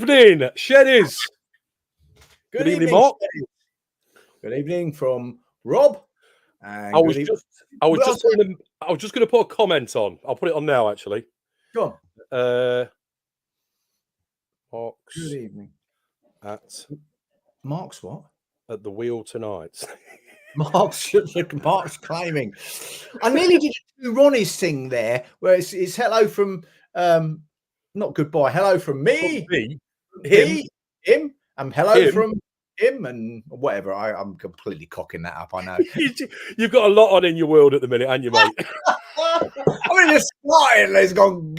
evening, Sheddies. Good evening, evening, Mark. Sheddies. Good evening from Rob. And I was just going to put a comment on. I'll put it on now, actually. Go on. Mark's. Good evening. At Mark's what? At the wheel tonight. Mark's claiming. I nearly did do Ronnie's thing there, where it's hello from not goodbye, hello from me, him, and hello from him, and whatever. I'm completely cocking that up. I know. You've got a lot on in your world at the minute, haven't you, mate? I mean, it's flying. It's gone.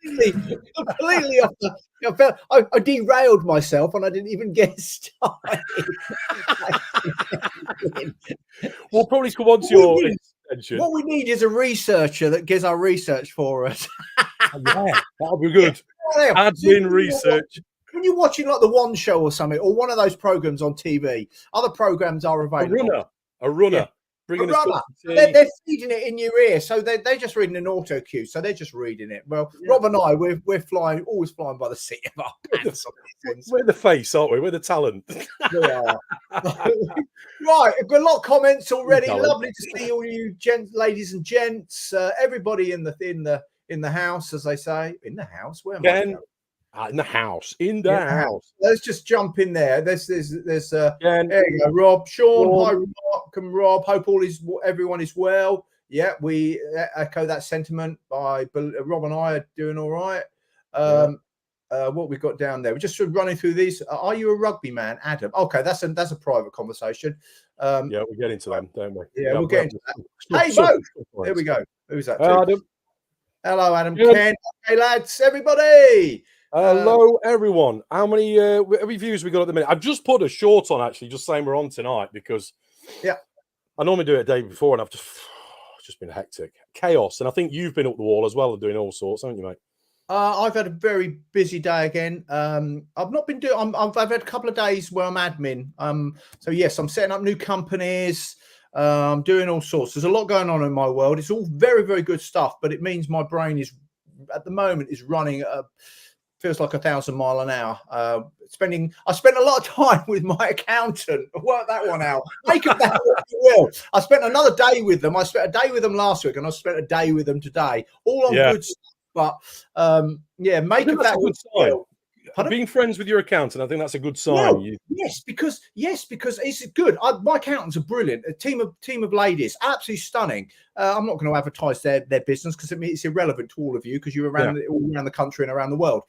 Completely off the. I derailed myself and I didn't even get started. We'll probably come on to your extension. What we need is a researcher that gives our research for us. Yeah, that'll be good. Admin research. When you're watching like the One Show or something, or one of those programs on TV, other programs are available. A runner. Yeah. They're feeding it in your ear, so they're just reading an auto cue, so they're just reading it. Well, yeah. Rob and I, we're always flying by the seat of our pants. We're the face, aren't we? We're the talent. We are. Right, I've got a lot of comments already. Lovely to see all you ladies and gents, everybody in the house, as they say. In the house, where am I going? In the house. House. Let's just jump in there. There's there you go, Rob. Sean, hi, Mark and Rob. Hope everyone is well. Yeah, we echo that sentiment. Rob and I are doing all right. What we got down there? We're just running through these. Are you a rugby man, Adam? Okay, that's a private conversation. Yeah, we'll get into them, don't we? Yeah, we'll get into that. Hey, Mo. There we go. Who's that? Adam. Hello, Adam. Ken. Hey, lads. Everybody. Hello, everyone. How many reviews we got at the minute? I've just put a short on, actually, just saying we're on tonight because I normally do it a day before, and it's just been hectic chaos. And I think you've been up the wall as well, doing all sorts, haven't you, mate? I've had a very busy day again. I've not been doing. I've had a couple of days where I'm admin. So yes, I'm setting up new companies. I'm doing all sorts. There's a lot going on in my world. It's all very, very good stuff, but it means my brain is, at the moment, is running at feels like 1,000 miles an hour. I spent a lot of time with my accountant. Work that one out. Make of that what you will. I spent another day with them. I spent a day with them last week, and I spent a day with them today. All on good stuff. But make of that good sign. Being friends with your accountant, I think that's a good sign. Well, yes, because it's good. My accountants are brilliant. A team of ladies, absolutely stunning. I'm not going to advertise their business because it's irrelevant to all of you because you're all around the country and around the world.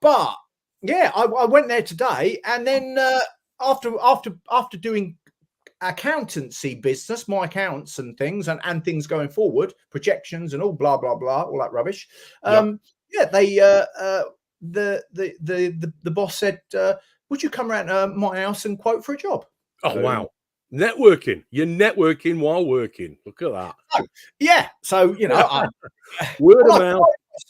But yeah, I went there today, and then after doing accountancy business, my accounts and things and things going forward, projections and all blah blah blah, all that rubbish. The boss said, would you come around to my house and quote for a job? Oh, wow. Networking. You're networking while working. Look at that. Oh, yeah. So, word of mouth.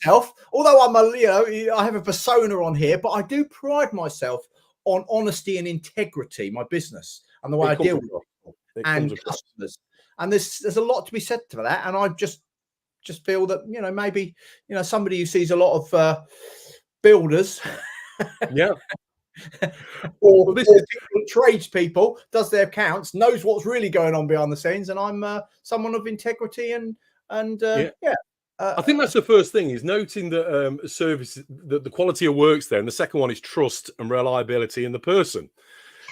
Myself, although I have a persona on here, but I do pride myself on honesty and integrity, my business and the way I deal with people and customers. And there's a lot to be said to that. And I just feel that, maybe, somebody who sees a lot of builders, or tradespeople, does their accounts, knows what's really going on behind the scenes, and I'm someone of integrity and I think that's the first thing, is noting that service, that the quality of work's there, and the second one is trust and reliability in the person.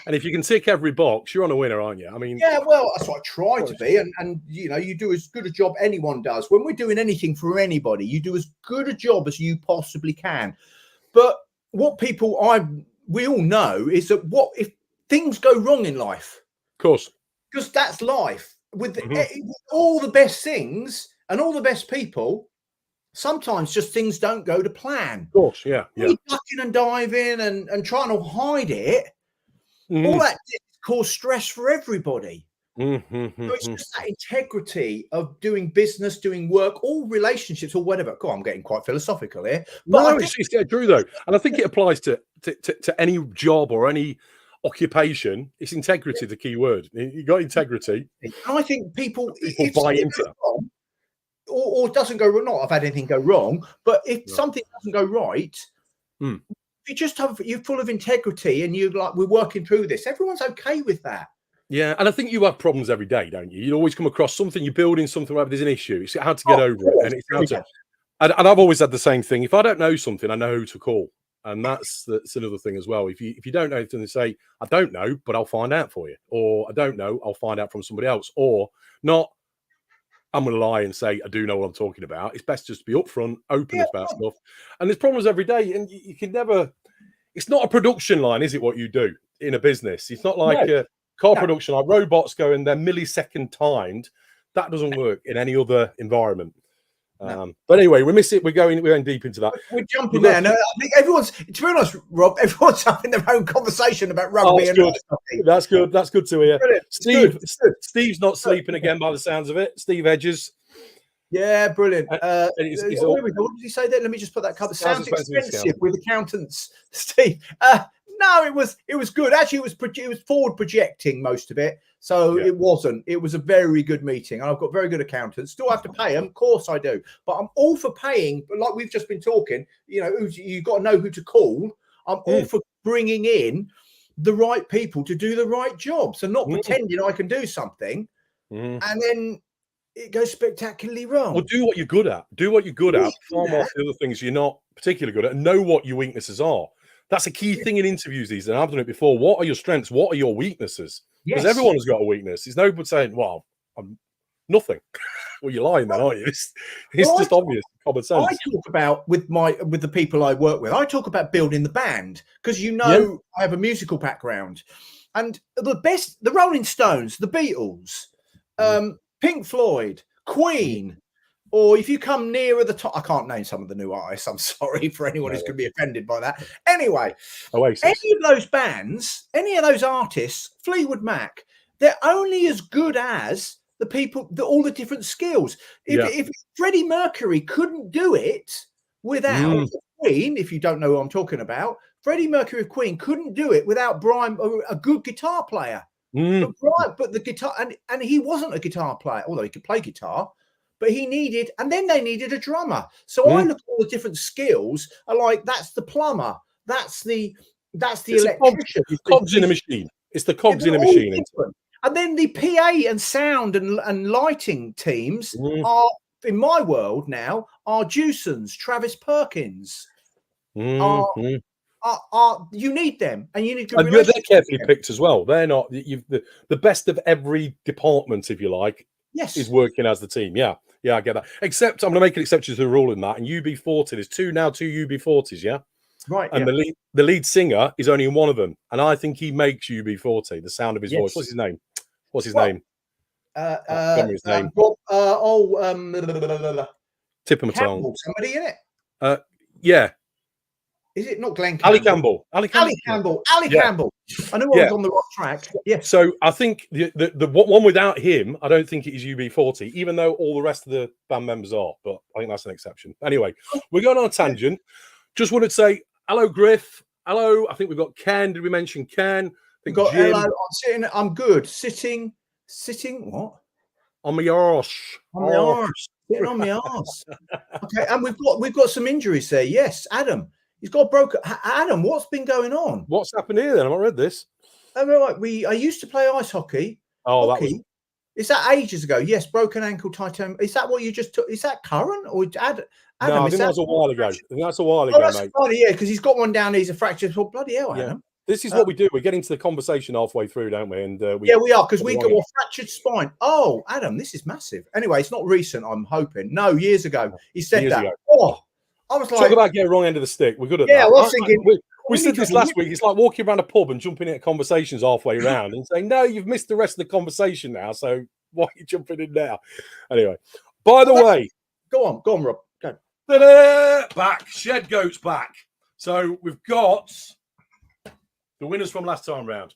And if you can tick every box, you're on a winner, aren't you? I mean, well, that's what I try to be. And you do as good a job anyone does. When we're doing anything for anybody, you do as good a job as you possibly can. But what we all know is that what if things go wrong in life? Of course. Because that's life. With all the best things and all the best people, sometimes just things don't go to plan. Of course, yeah. Ducking and diving and trying to hide it. All that cause stress for everybody. So it's just that integrity of doing business, doing work, all relationships or whatever. God, I'm getting quite philosophical here. But it's true though. And I think it applies to any job or any occupation. It's integrity, the key word. You got integrity. And I think people buy into or doesn't go wrong. Not I've had anything go wrong, but if something doesn't go right, If you just have, you're full of integrity and you're like, we're working through this, everyone's okay with that. Yeah, and I think you have problems every day, don't you? You always come across something, you're building something, where there's an issue. It's how to get over it, and it's how to. And I've always had the same thing. If I don't know something, I know who to call, and that's another thing as well. If you don't know anything, they say, I don't know, but I'll find out for you, or I don't know, I'll find out from somebody else, or not. I'm going to lie and say I do know what I'm talking about. It's best just to be upfront, open about stuff. And there's problems every day, and you can never. It's not a production line, is it? What you do in a business, it's not like a car production, like robots going, they're millisecond timed. That doesn't work in any other environment. But anyway, we miss it. We're going deep into that. We're jumping there. No, I think everyone's, to be honest, Rob, everyone's having their own conversation about rugby. That's good. That's good to hear. Brilliant. Steve's not sleeping again by the sounds of it. Steve Hedges. Yeah, brilliant. What did he say there? Let me just put that cover. Sounds expensive with accountants, Steve. No, it was good. Actually, it was forward projecting most of it. So it wasn't. It was a very good meeting. And I've got very good accountants. Still have to pay them, of course I do. But I'm all for paying. But like we've just been talking, you've got to know who to call. I'm all for bringing in the right people to do the right jobs and not pretending I can do something and then it goes spectacularly wrong. Well, do what you're good at. Do what you're good at. Farm off the other things you're not particularly good at, and know what your weaknesses are. That's a key thing in interviews these days. I've done it before. What are your strengths? What are your weaknesses? Because everyone has got a weakness. There's nobody saying, well, I'm nothing. Well, you're lying then, aren't you? It's just obvious, common sense. I talk about with the people I work with, I talk about building the band because I have a musical background. And the Rolling Stones, the Beatles, Pink Floyd, Queen, or if you come nearer the top, I can't name some of the new artists. I'm sorry for anyone who's going to be offended by that. Anyway, Oasis. Any of those bands, any of those artists, Fleetwood Mac, they're only as good as the people, all the different skills. If Freddie Mercury couldn't do it without Queen, if you don't know who I'm talking about, Freddie Mercury of Queen couldn't do it without Brian, a good guitar player. But the guitar, and he wasn't a guitar player, although he could play guitar, but they needed a drummer. So I look at all the different skills, are like, that's the plumber, that's the electrician. It's cogs in a machine. It's the cogs in a machine. And then the PA and sound and lighting teams are, in my world now, are Jewsons, Travis Perkins. You need them, and you need to. They're carefully picked as well. They're not the best of every department, if you like. Yes, is working as the team. Yeah, I get that. Except I'm going to make an exception to the rule in that. And UB40, there's two UB40s. Yeah, right. And the lead singer is only in one of them, and I think he makes UB40 the sound of his voice. What's his name? Tip of my tongue. Somebody in it. Yeah. Is it not Glenn Campbell? Ali Campbell. Campbell. I know I was on the right track. Yeah. So I think the one without him, I don't think it is UB40, even though all the rest of the band members are. But I think that's an exception. Anyway, we're going on a tangent. Just wanted to say hello, Griff. Hello. I think we've got Ken. Did we mention Ken? We've got Jim. Hello. I'm good. Sitting. What? On my arse. On my arse. Sitting on my arse. Okay. And we've got some injuries there. Yes, Adam. He's got broken. Adam, what's been going on? What's happened here then? I've not read this. Oh, right. I used to play ice hockey. Oh, hockey. Is that ages ago? Yes, broken ankle, titanium. Is that what you just took? Is that current or Adam? No, I think that was a while ago. That's mate. Funny, yeah, because he's got one down. He's a fracture. Oh, bloody hell, Adam. This is what we do. We're getting to the conversation halfway through, don't we? And we are, because we got a fractured spine. Oh, Adam, this is massive. Anyway, it's not recent. I'm hoping. No, years ago he said that. Oh. I was like, talk about getting wrong end of the stick. We're good at that. Yeah, I was thinking. We said this last week. It's like walking around a pub and jumping into conversations halfway around and saying, no, you've missed the rest of the conversation now. So why are you jumping in now? Anyway, by the way. Go on, Rob. Go. Back. Shed Goat's back. So we've got the winners from last time round.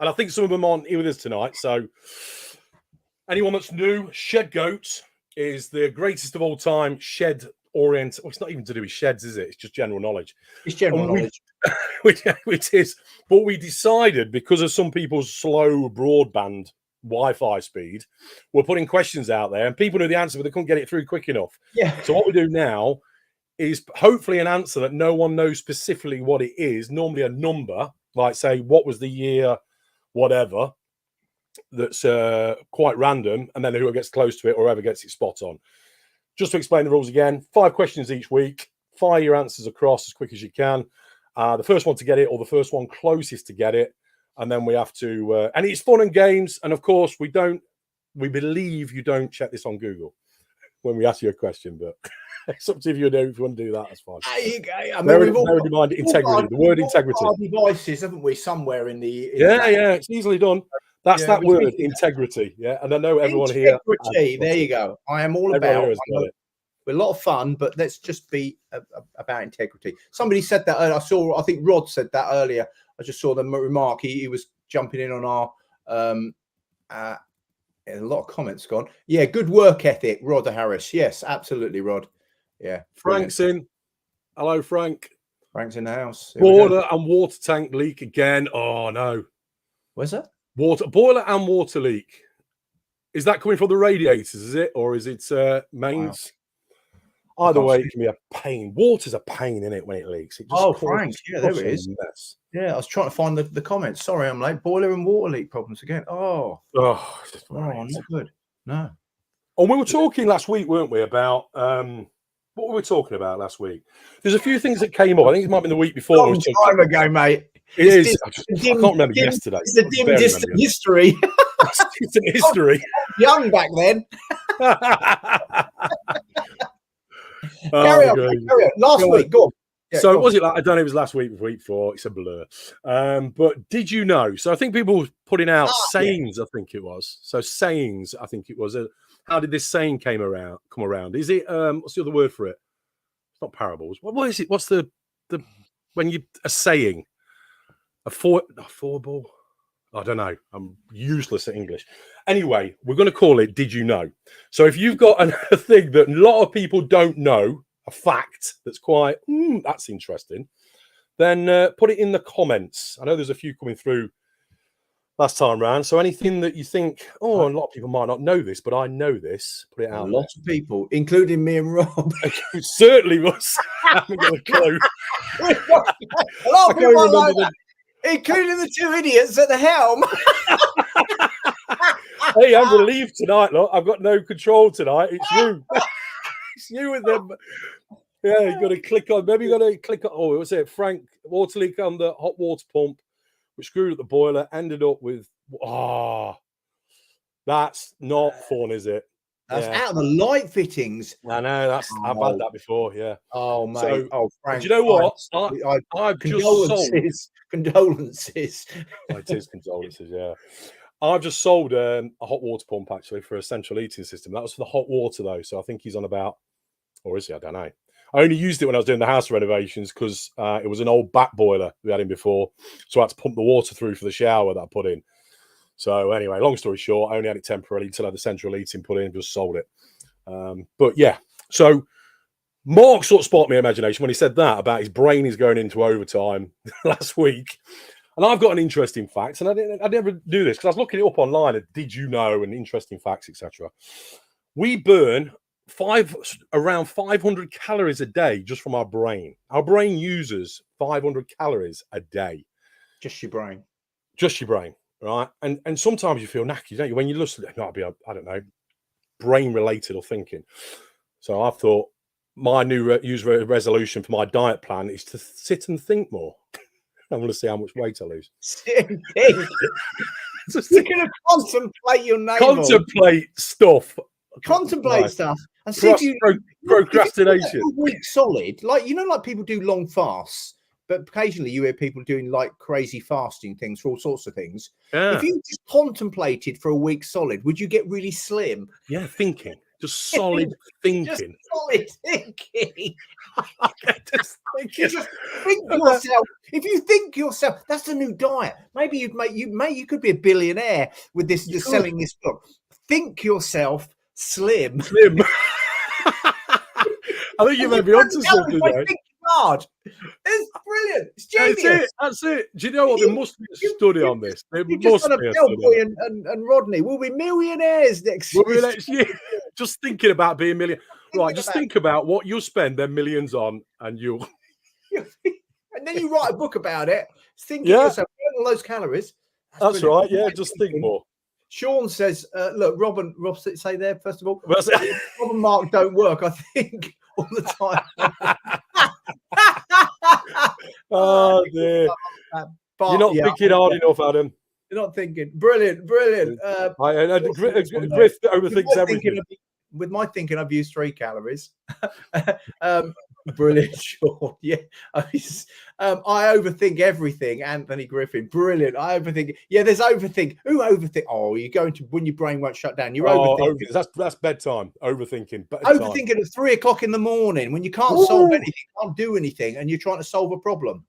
And I think some of them aren't here with us tonight. So anyone that's new, Shed Goat is the greatest of all time shed orient. Well, it's not even to do with sheds, is it? It's just general knowledge. It's general knowledge. Which is, but we decided, because of some people's slow broadband Wi-Fi speed, we're putting questions out there, and people knew the answer, but they couldn't get it through quick enough. Yeah. So what we do now is hopefully an answer that no one knows specifically what it is. Normally a number, like say, what was the year, whatever, that's quite random, and then whoever gets close to it or whoever gets it spot on. Just to explain the rules again, 5 questions each week. Fire your answers across as quick as you can. The first one to get it or the first one closest to get it. And then we have to, and it's fun and games. And of course, we believe you don't check this on Google when we ask you a question, but it's up to you if you want to do that, that's fine. I mean, bear in mind integrity, the word integrity. Our devices, haven't we, somewhere in the... yeah, it's easily done. That's that word, integrity. Yeah, and I know everyone here. Integrity, there you go. I am all about it. We're a lot of fun, but let's just be about integrity. Somebody said that earlier. I think Rod said that earlier. I just saw the remark. He was jumping in on our... a lot of comments gone. Yeah, good work ethic, Rod Harris. Yes, absolutely, Rod. Yeah. Frank's in. Hello, Frank. Frank's in the house. Boiler and water tank leak again. Oh, no. Where's that? Boiler and water leak. Is that coming from the radiators, is it? Or is it mains? Wow. Either way, it can be a pain. Water's a pain, in it, when it leaks. It just Frank. Yeah, there it is. Mess. Yeah, I was trying to find the comments. Sorry, I'm late. Boiler and water leak problems again. Oh, not good. No. And we were talking last week, weren't we, about... what were we talking about last week? There's a few things that came up. I think it might have been the week before. Long time ago, mate. It is. I can't remember yesterday. It's a dim, distant history. Distant history. Young back then. Carry on. Last week, go on. Yeah, so was it like, I don't know if it was last week or the week before, it's a blur. But did you know? So I think people were putting out sayings, I think it was. So sayings, I think it was. How did this saying come around? Is it what's the other word for it? It's not parables. What is it? What's the when you a saying? A foreball? I don't know. I'm useless at English. Anyway, we're going to call it Did You Know? So if you've got a thing that a lot of people don't know, a fact that's quite, that's interesting, then put it in the comments. I know there's a few coming through last time round. So anything that you think, a lot of people might not know this, but I know this, put it out. Lots of people, including me and Rob. It certainly was. I haven't got a clue. A lot of people like that. Including the two idiots at the helm. Hey, I'm going to leave tonight, look. I've got no control tonight. It's you. It's you with them. Yeah, you've got to click on. Maybe you've got to click on. Oh, what's it? Frank, water leak on the hot water pump, which screwed up the boiler, ended up with. That's not fun, is it? That's out of the light fittings. I know. I've had that before. Yeah. Oh, mate. So, Frank. Do you know what? I've condolences. Condolences. It is condolences. Yeah. I've just sold a hot water pump actually for a central heating system. That was for the hot water though, so I think he's on about, or is he? I don't know. I only used it when I was doing the house renovations because it was an old back boiler we had in before, so I had to pump the water through for the shower that I put in. So anyway, long story short, I only had it temporarily until I had the central heating put in, just sold it. But yeah, so Mark sort of sparked my imagination when he said that about his brain is going into overtime last week. And I've got an interesting fact, and I never do this because I was looking it up online. Did you know? And interesting facts, etc. We burn around 500 calories a day just from our brain. Our brain uses 500 calories a day. Just your brain. Just your brain, right? And sometimes you feel knackered, don't you? When you listen, it might be, I don't know, brain related or thinking. So I thought my new user resolution for my diet plan is to sit and think more. I want to see how much weight I lose. You're going to contemplate your name. Contemplate stuff. Contemplate stuff. And see if you procrastination. A week solid, like people do long fasts, but occasionally you hear people doing like crazy fasting things for all sorts of things. Yeah. If you just contemplated for a week solid, would you get really slim? Yeah, thinking. Just solid thinking. Just solid thinking. Just think yourself. If you think yourself, that's the new diet. Maybe you could be a billionaire with this, just selling this book. Think yourself slim. Slim. I think you may be onto something there. Hard. It's brilliant. It's genius. That's it. Do you know what? There must be a study on this. There must be a study. And Rodney will be millionaires next year. Just thinking about being millionaire. Right, just think about what you'll spend their millions on, and you'll. And then you write a book about it, thinking Yeah. yourself, all those calories. That's right. Yeah, just think more. Sean says, look, Rob, say there, first of all, Well, Rob and Mark don't work, I think, all the time. Oh, dear. But, you're not thinking hard enough, Adam. You're not thinking. Brilliant. Griff overthinks everything. With my thinking, I've used 3 calories. Brilliant, Sean. Yeah, I overthink everything. Anthony Griffin, brilliant. I overthink. Yeah, there's overthink. Who overthink? Oh, you're going to when your brain won't shut down. You're overthinking. That's bedtime. Overthinking. Overthinking at 3 o'clock in the morning when you can't solve anything, can't do anything, and you're trying to solve a problem.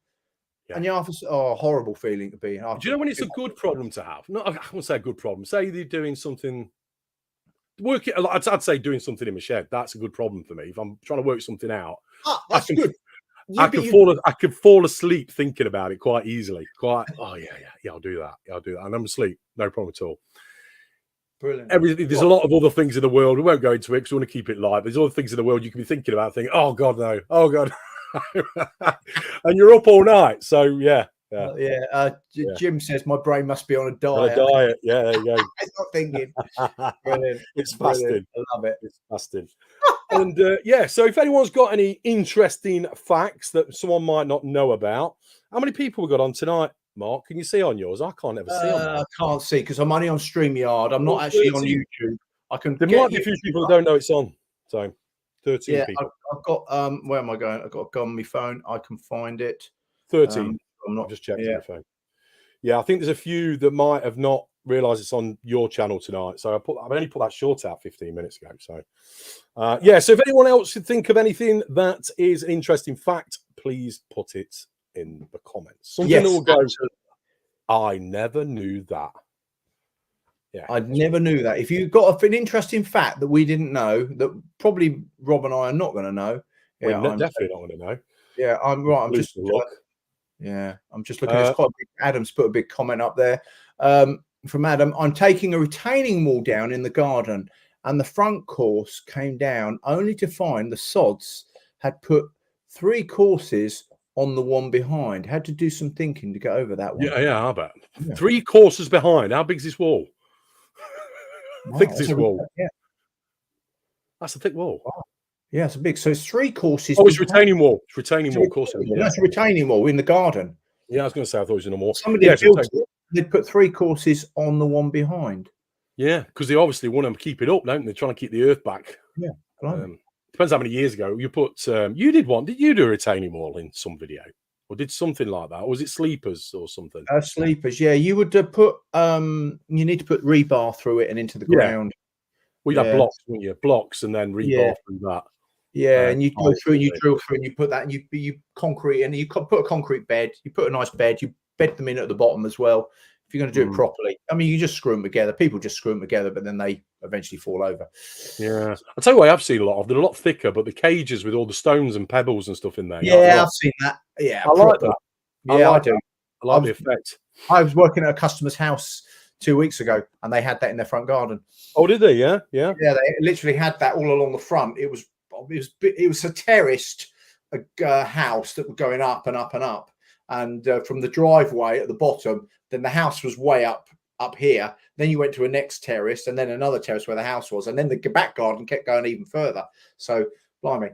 Yeah. And you're horrible feeling to be. Do you know when it's a good problem to have? No, I won't say a good problem. Say you're doing something. I'd say doing something in my shed. That's a good problem for me. If I'm trying to work something out, that's good. I could fall asleep thinking about it quite easily. I'll do that. And I'm asleep, no problem at all. Brilliant. There's a lot of other things in the world. We won't go into it because we want to keep it light. There's other things in the world you can be thinking about. Thinking, oh God, no, oh God, and you're up all night. So yeah. Jim says my brain must be on a diet. Yeah, there you go. It's not thinking. Brilliant. It's fasting. I love it. It's fasting. And so if anyone's got any interesting facts that someone might not know about, how many people we got on tonight, Mark? Can you see on yours? I can't ever see on mine. I can't see because I'm only on StreamYard. I'm not actually on YouTube. There might be a few people that don't know it's on. So 13 people. I've got where am I going? I've got to go on my phone. I can find it. 13. I'm not I've just checked on my phone. Yeah, I think there's a few that might have not realised it's on your channel tonight. So I've only put that short out 15 minutes ago. So so if anyone else should think of anything that is an interesting fact, please put it in the comments. Something that will go, I never knew that. Yeah, I never knew that. If you've got an interesting fact that we didn't know, that probably Rob and I are not going to know. We're definitely not going to know. Yeah, I'm right. I'm just looking. There's quite a big, Adam's put a big comment up there. From Adam, I'm taking a retaining wall down in the garden, and the front course came down only to find the sods had put 3 courses on the one behind. Had to do some thinking to get over that one. Yeah, I bet. 3 courses behind. How big is this wall? Thick is this wall? Yeah, that's a thick wall. Wow. Yeah, it's a big. So it's 3 courses. Oh, it's retaining wall. It's retaining wall course. That's a retaining wall in the garden. Yeah, I was going to say I thought it was in a wall. Somebody built it. They'd put 3 courses on the one behind. Yeah, because they obviously want to keep it up, don't they? They're trying to keep the earth back. Yeah. Depends how many years ago you put. You did one. Did you do a retaining wall in some video, or did something like that? Or was it sleepers or something? Sleepers. Yeah, you would put. You need to put rebar through it and into the ground. Well, you'd have blocks, wouldn't you? Blocks and then rebar through that. Yeah, and you go through and you drill through and you put that and you concrete and you put a concrete bed. You put a nice bed. You bed them in at the bottom as well. If you're going to do it properly, I mean, you just screw them together. People just screw them together, but then they eventually fall over. Yeah, I'll tell you what I've seen a lot of. They're a lot thicker, but the cages with all the stones and pebbles and stuff in there. Yeah, I've seen that. Yeah, I like that. Yeah, I do. I like the effect. I was working at a customer's house 2 weeks ago, and they had that in their front garden. Oh, did they? Yeah. They literally had that all along the front. It was a terraced house that was going up and up and up. And from the driveway at the bottom, then the house was way up here. Then you went to a next terrace and then another terrace where the house was. And then the back garden kept going even further. So, blimey.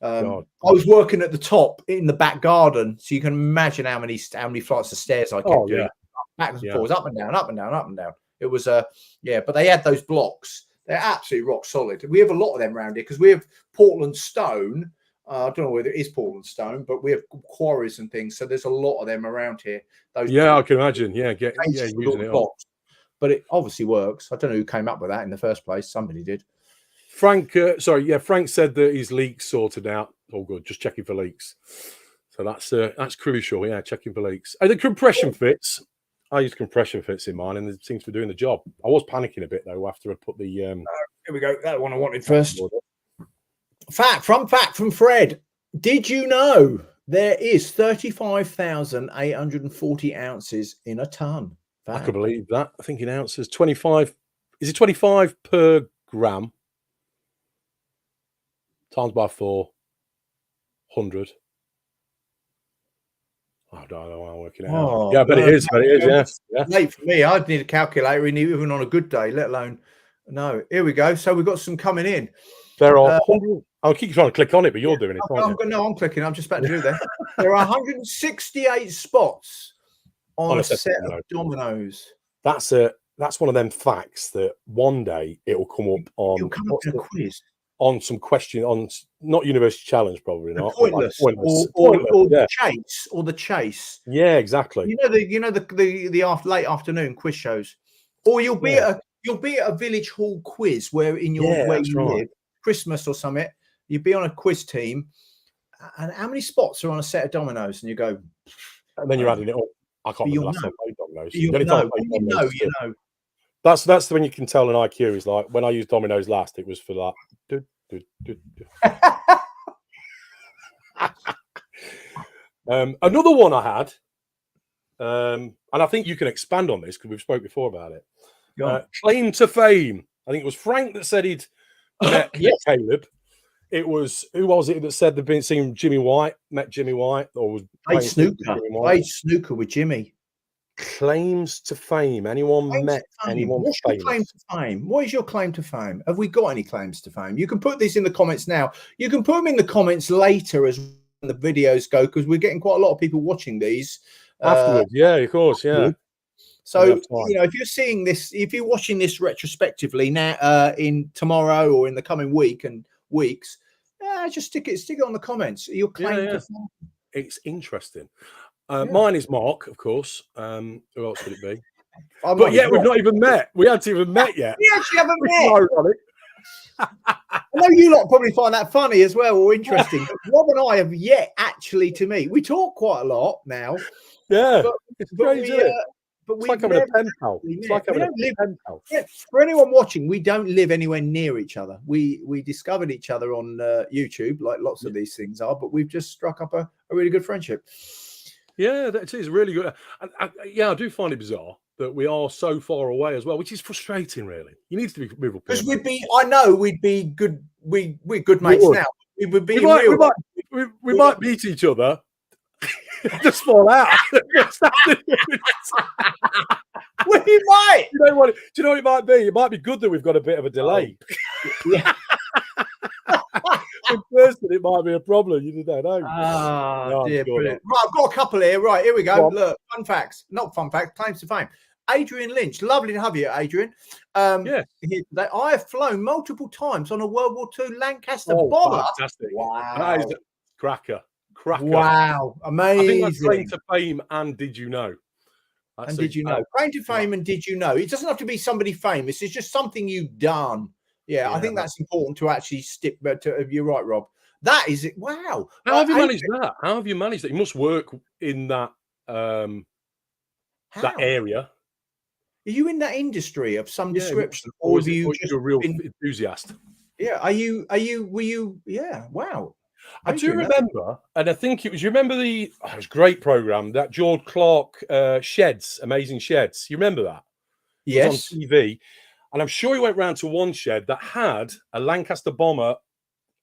I was working at the top in the back garden. So you can imagine how many flights of stairs I kept doing. Backwards and forwards, up and down, up and down, up and down. It was, but they had those blocks. They're absolutely rock solid. We have a lot of them around here because we have Portland stone. I don't know whether it is Portland stone, but we have quarries and things. So there's a lot of them around here. I can imagine. Using it blocks. But it obviously works. I don't know who came up with that in the first place. Somebody did. Frank said that his leaks sorted out. All good. Just checking for leaks. So that's crucial. Yeah, checking for leaks. The compression fits. I use compression fits in mine, and it seems to be doing the job. I was panicking a bit though after I put the. Here we go. That one I wanted first. Fact from Fred. Did you know there is 35,840 ounces in a ton? I could believe that. I think in ounces, 25. Is it 25 per gram? times by 400. I don't know how I'm working it out. Yeah, but it is. But it is. Yeah. Late for me. I'd need a calculator even on a good day, let alone. No. Here we go. So we've got some coming in. There are. I'll keep trying to click on it, but you're doing it. I'm clicking. I'm just about to do that. There are 168 spots on a set of dominoes. That's one of them facts that one day it will come up on a quiz. On some question on not University Challenge, probably not. Pointless. Or the chase. Yeah, exactly. You know the late afternoon quiz shows, or you'll be at a village hall quiz where you live, Christmas or something. You'd be on a quiz team, and how many spots are on a set of dominoes? And you go, and then you're adding it up. I can't remember last time I played dominoes. You know. That's when you can tell an IQ is like when I used dominoes last. It was for that. Another one I had, and I think you can expand on this because we've spoke before about it. Claim to fame. I think it was Frank that said he'd met Caleb. It was who was it that said they've been seeing Jimmy White, met Jimmy White, or was played snooker with Jimmy. Claims to fame. Anyone met anyone? What's your claim to fame? What is your claim to fame? Have we got any claims to fame? You can put this in the comments now. You can put them in the comments later as the videos go, because we're getting quite a lot of people watching these afterwards. Yeah, of course. Yeah. So if you're seeing this, if you're watching this retrospectively now, in tomorrow or in the coming week and weeks, just stick it on the comments. Your claim to fame. It's interesting. Mine is Mark, of course. Who else would it be? But we've not even met. We haven't even met yet. We actually haven't met. I know you lot probably find that funny as well or interesting. But Rob and I have yet actually to meet. We talk quite a lot now. Yeah, it's crazy. It's like having a pen pal. It's like having a pen pal. For anyone watching, we don't live anywhere near each other. We discovered each other on YouTube, like lots of these things are. But we've just struck up a really good friendship. Yeah, that is really good. And I do find it bizarre that we are so far away as well, which is frustrating, really. You need to be movable. Because we'd be good. We're good mates now. We might beat each other. Just fall out. We might. Do you know what it might be? It might be good that we've got a bit of a delay. Yeah. In person, it might be a problem. You don't know. Dear, brilliant. Right, I've got a couple here. Right, here we go. Look, fun facts. Not fun facts, claims to fame. Adrian Lynch. Lovely to have you, Adrian. Here today. I have flown multiple times on a World War II Lancaster bomber. Fantastic. Wow. That is cracker. Wow. Amazing. I think that's claim to fame and did you know? Did you know? Claim to fame and did you know? It doesn't have to be somebody famous. It's just something you've done. Yeah, I think that's important to actually stick. You're right, Rob. That is it. Wow. How have you managed that? How have you managed that? You must work in that that area. Are you in that industry of some description, or have you just a real enthusiast? Yeah. Were you? Yeah. Wow. I do remember, and I think it was. You remember it was a great program that George Clark Sheds, Amazing Sheds. You remember that? Yes. It was on TV. And I'm sure he went round to one shed that had a Lancaster bomber.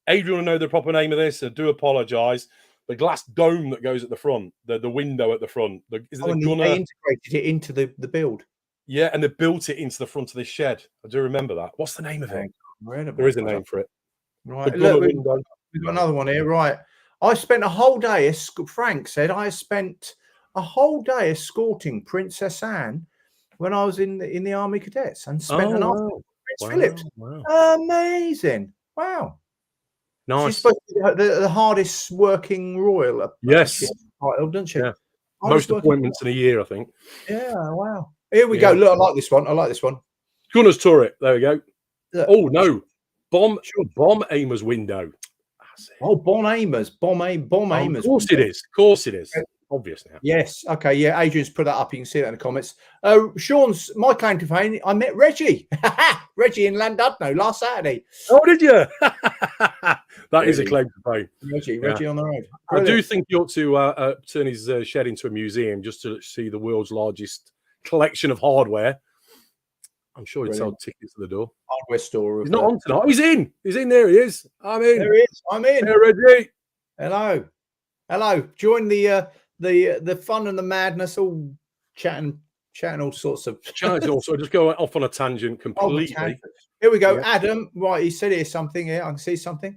Adrian will know the proper name of this. I do apologise. The glass dome that goes at the front, the window at the front. They integrated it into the build. Yeah, and they built it into the front of this shed. I do remember that. What's the name of it? There is a name for it. Right. Look, we've got another one here. Right. I spent a whole day, as Frank said, I spent a whole day escorting Princess Anne when I was in the Army Cadets and spent an hour with Prince Philip. Wow. Amazing. Wow. Nice. She's supposed to be the hardest working royal. Yes. Title, doesn't she? Yeah. Most appointments in a year, I think. Yeah, wow. Here we go. Look, I like this one. Gunner's turret. There we go. Look. Oh, no. Bomb aimer's window. Oh, bomb aimer's. Of course it is. Of course it is. Obvious now. Yes. Okay. Yeah. Adrian's put that up. You can see that in the comments. Sean's my claim to fame. I met Reggie. Reggie in Llandudno last Saturday. Oh, did you? That is a claim to fame. Reggie on the road. Brilliant. I do think you ought to turn his shed into a museum just to see the world's largest collection of hardware. I'm sure he'd sell tickets to the door. hardware store. He's not on tonight. He's in. He's in. There he is. I'm in. There he is. I'm in. Hey, Reggie. Hello. Join the fun and the madness. All chatting all sorts of. Chatting also just go off on a tangent completely. Here we go, yeah. Adam. Right, he said here's something here. I can see something.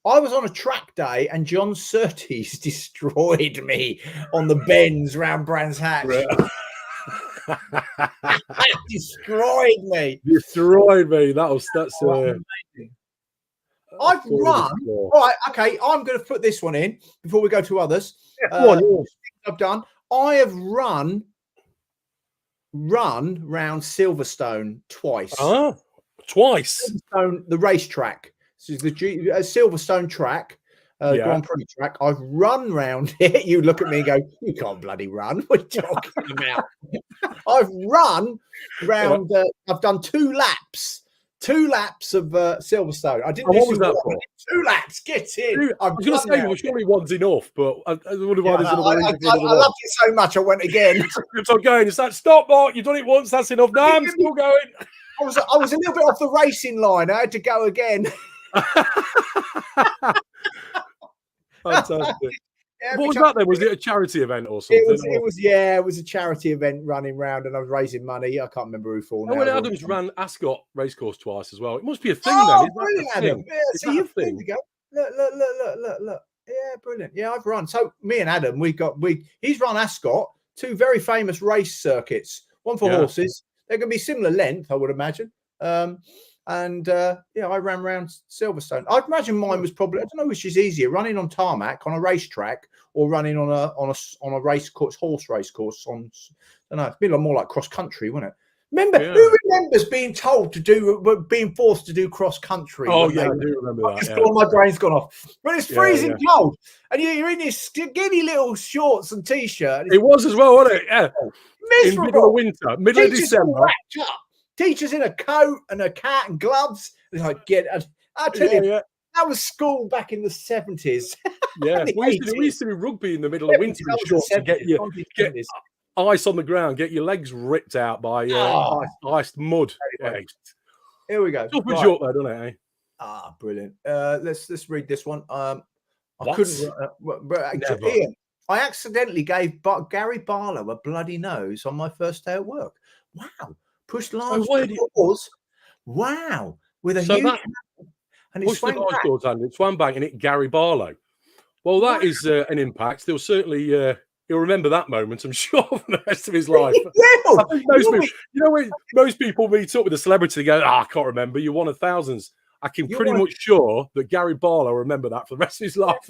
I was on a track day and John Surtees destroyed me on the bends round Brands Hatch. Destroyed me. That's amazing. I've run. All right, okay. I'm going to put this one in before we go to others. I've done. I have run round Silverstone twice. Twice. Silverstone, the racetrack. This is the Silverstone track, Grand Prix track. I've run round it. You look at me and go, "You can't bloody run." What are you talking about? I've run round. I've done 2 laps. 2 laps of Silverstone. I didn't. What was that for? 2 laps. Get in. I was going to say, well, surely one's enough, but I wonder why there's another. I loved it so much. I went again. I'm going. It's like, stop, Mark. You've done it once. That's enough. No, I'm still going. I was a little bit off the racing line. I had to go again. Fantastic. What was that then? Was it a charity event or something? It was a charity event running round, and I was raising money. I can't remember who for now. When Adams ran Ascot racecourse twice as well. It must be a thing then. Brilliant, Adam. Yeah, so you've been to go. Look. Yeah, brilliant. Yeah, I've run. So me and Adam, he's run Ascot, 2 very famous race circuits. One for horses. They're going to be similar length, I would imagine. I ran around Silverstone. I'd imagine mine was probably, I don't know which is easier, running on tarmac on a racetrack or running on a race course, horse race course. I don't know, it's been more like cross country, wouldn't it? Who remembers being forced to do cross country? Oh yeah, I do remember that. My brain's gone off. When it's freezing cold and you're in your skinny little shorts and t-shirt. It was as well, wasn't it? Yeah. Miserable. In middle of winter, middle of December. Teachers in a coat and a hat and gloves. I tell you, that was school back in the 70s. Yeah, we used to do rugby in the middle of winter in shorts to get ice on the ground, get your legs ripped out by iced mud. Anyway. Here we go. Tough and short there, doesn't it? Brilliant. Let's read this one. I couldn't. Ian, I accidentally gave Gary Barlow a bloody nose on my first day at work. Wow. Pushed large doors. Wow. With a huge and it swung back. It swung back and hit Gary Barlow. Well, that is an impact. He'll certainly he'll remember that moment, I'm sure, for the rest of his life. I think when most people meet up with a celebrity, they go, I can't remember. You're one of thousands. I can pretty much sure that Gary Barlow will remember that for the rest of his life.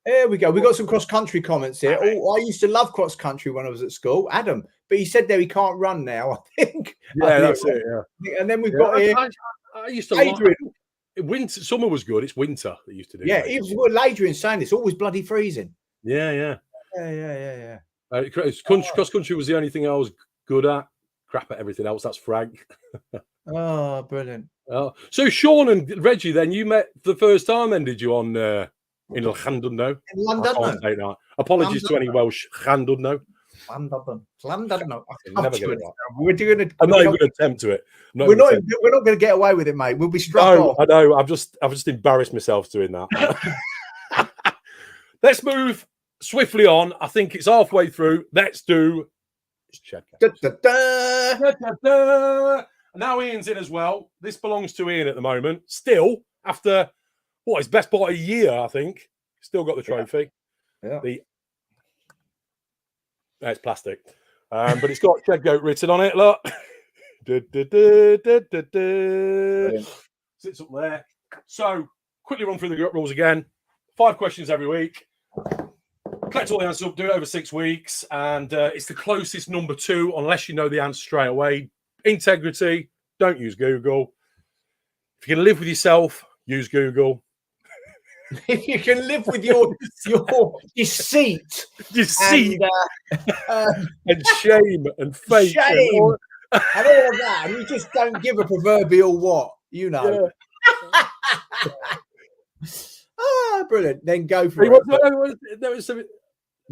There we go. We got some cross-country comments here. I used to love cross-country when I was at school. Adam, but he said there he can't run now, I think. Yeah, that's it, yeah. And then we've got here. I used to like winter. Summer was good. It's winter that used to do. Yeah, it was Adrian saying it's always bloody freezing. Yeah. Cross-country was the only thing I was good at. Crap at everything else. That's Frank. Oh, brilliant. So Sean and Reggie, then you met for the first time, then, did you, on... in Llandudno. In Llandudno. Apologies to any Welsh. Llandudno. Llandudno. I'm not even going to attempt to it. We're not going to get away with it, mate. We'll be struck off. I know. I've just embarrassed myself doing that. Let's move swiftly on. I think it's halfway through. Let's do. Check. Now Ian's in as well. This belongs to Ian at the moment. Still, after. His best part of a year, I think. Still got the trophy. Yeah. It's plastic. But it's got Shed Goat written on it, look. Sits up there. So, quickly run through the rules again. 5 questions every week. Collect all the answers up, do it over 6 weeks. And it's the closest number 2, unless you know the answer straight away. Integrity, don't use Google. If you can live with yourself, use Google. If you can live with your deceit, and shame and fake and all of that, and you just don't give a proverbial what, you know. Yeah. Brilliant. Then go for it. There was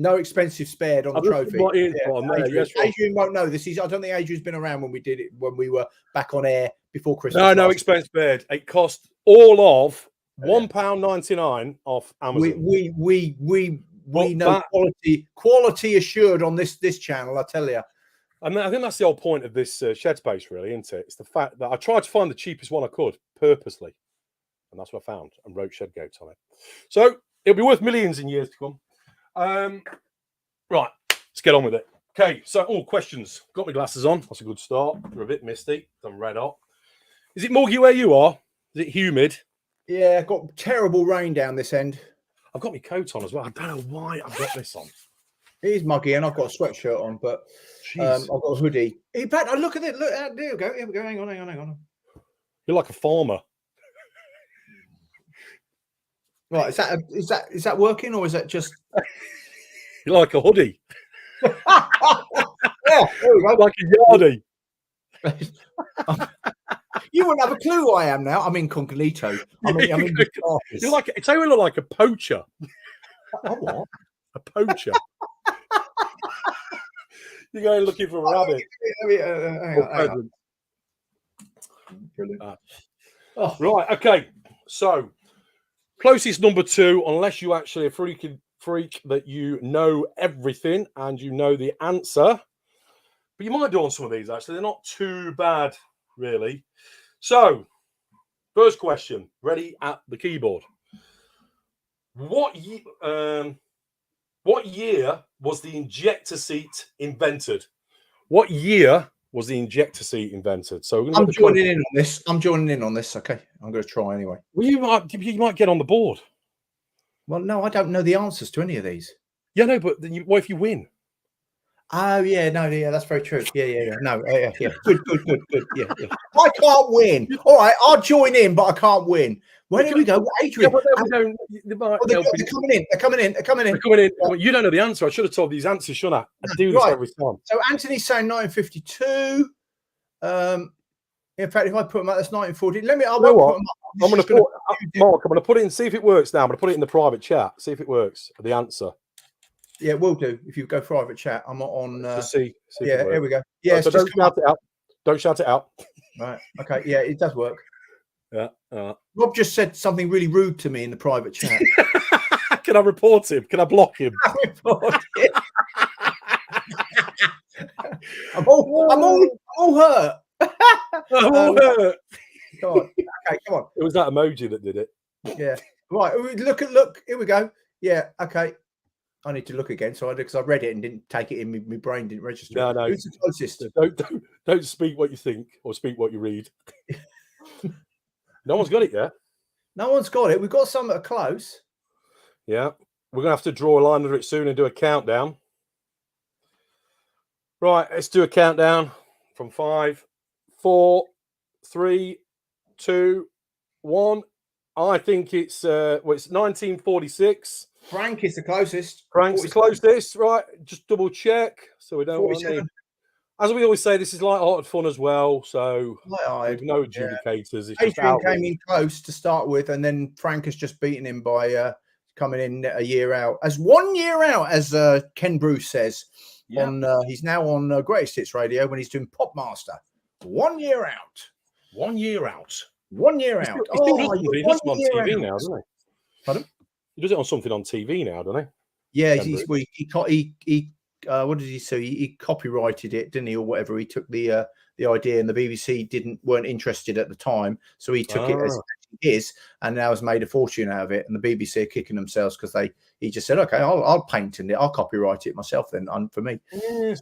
No expensive spared on the trophy. Adrian won't know this. I don't think Adrian's been around when we did it, when we were back on air before Christmas. No expense spared. It cost all of £1.99 off Amazon. We know quality assured on this channel, I tell you. I mean, I think that's the whole point of this shed space, really, isn't it? It's the fact that I tried to find the cheapest one I could purposely, and that's what I found, and wrote shed goats on it. So it'll be worth millions in years to come. Right, let's get on with it. Okay, so questions. Got my glasses on. That's a good start. They're a bit misty. I'm red hot. Is it muggy where you are? Is it humid? Yeah, I've got terrible rain down this end. I've got my coat on as well. I don't know why I've got this on. It is muggy, and I've got a sweatshirt on, but I've got a hoodie. In fact, look at it. Look, there we go. Here we go. Hang on. You're like a farmer. Right, is that working, or is that just? You're like a hoodie. Yeah, there we go. Like a yardie. You wouldn't have a clue who I am now. I'm incognito. I'm in the office. You're like, it's how you look like a poacher. A what? A poacher. You're going looking for a rabbit. Hang on. Brilliant. Right, okay. So, closest number 2, unless you actually a freak that you know everything and you know the answer. But you might do on some of these, actually. They're not too bad, really. So, first question. Ready at the keyboard. What year was the injector seat invented? What year was the injector seat invented? So I'm joining in on this. Okay, I'm going to try anyway. Well, you might get on the board. Well, no, I don't know the answers to any of these. Yeah, no, but then what if you win? Oh yeah, that's very true. Yeah. No, yeah. Good. Yeah. I can't win. All right, I'll join in, but I can't win. Where do we go, Adrian? Yeah, they're coming in. Well, you don't know the answer. I should have told these answers, shouldn't I? I do this every time. So Anthony's saying 1952. In fact, if I put them up, that's 1940. I'm going to put it in. See if it works. Now I'm going to put it in the private chat. See if it works. The answer. Yeah, we'll do. If you go private chat, I'm not on. See yeah, here we go. Yeah, so don't shout it out. Don't shout it out. Right. Okay. Yeah, it does work. Yeah. Rob just said something really rude to me in the private chat. Can I report him? Can I block him? I'm all hurt. I'm all hurt. Come on. Okay, come on. It was that emoji that did it. Yeah. Right. Look. Here we go. Yeah. Okay. I need to look again, because I read it and didn't take it in. My brain didn't register. No. Who's the closest? Don't speak what you think or speak what you read. No one's got it yet. No one's got it. We've got some that are close. Yeah. We're going to have to draw a line under it soon and do a countdown. Right. Let's do a countdown from 5, 4, 3, 2, 1. I think it's 1946. Frank is the closest. Frank's the closest, right? Just double check so we don't want any. As we always say, this is light-hearted fun as well. So with no adjudicators. It's Adrian came in close to start with, and then Frank has just beaten him by coming in a year out. As 1 year out, as Ken Bruce says. Yeah. He's now on Greatest Hits Radio when he's doing Pop Master. 1 year out. 1 year out. 1 year out. He does it on TV now, doesn't he? Pardon? He does it on something on TV now, doesn't he? Yeah, he what did he say? He copyrighted it, didn't he, or whatever? He took the idea, and the BBC weren't interested at the time, so he took it as his, and now has made a fortune out of it. And the BBC are kicking themselves because he just said, "Okay, I'll paint in it, I'll copyright it myself." Then, for me. Yeah.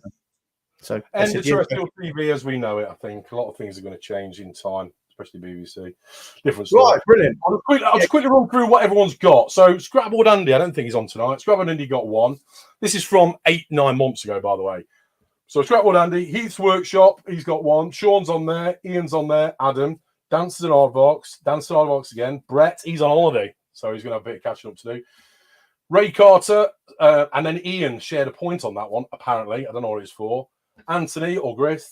So and the terrestrial TV as we know it, I think a lot of things are going to change in time. Especially BBC, different stuff. Right, brilliant. I'll just quickly run through what everyone's got. So, Scrapboard Andy, I don't think he's on tonight. Scrapboard Andy got 1. This is from 8-9 months ago, by the way. So, Scrapboard Andy, Heath's Workshop, he's got 1. Sean's on there, Ian's on there, Adam, Dances and Aardvarks again. Brett, he's on holiday, so he's going to have a bit of catching up to do. Ray Carter, and then Ian shared a point on that one, apparently. I don't know what it's for. Anthony or Griff,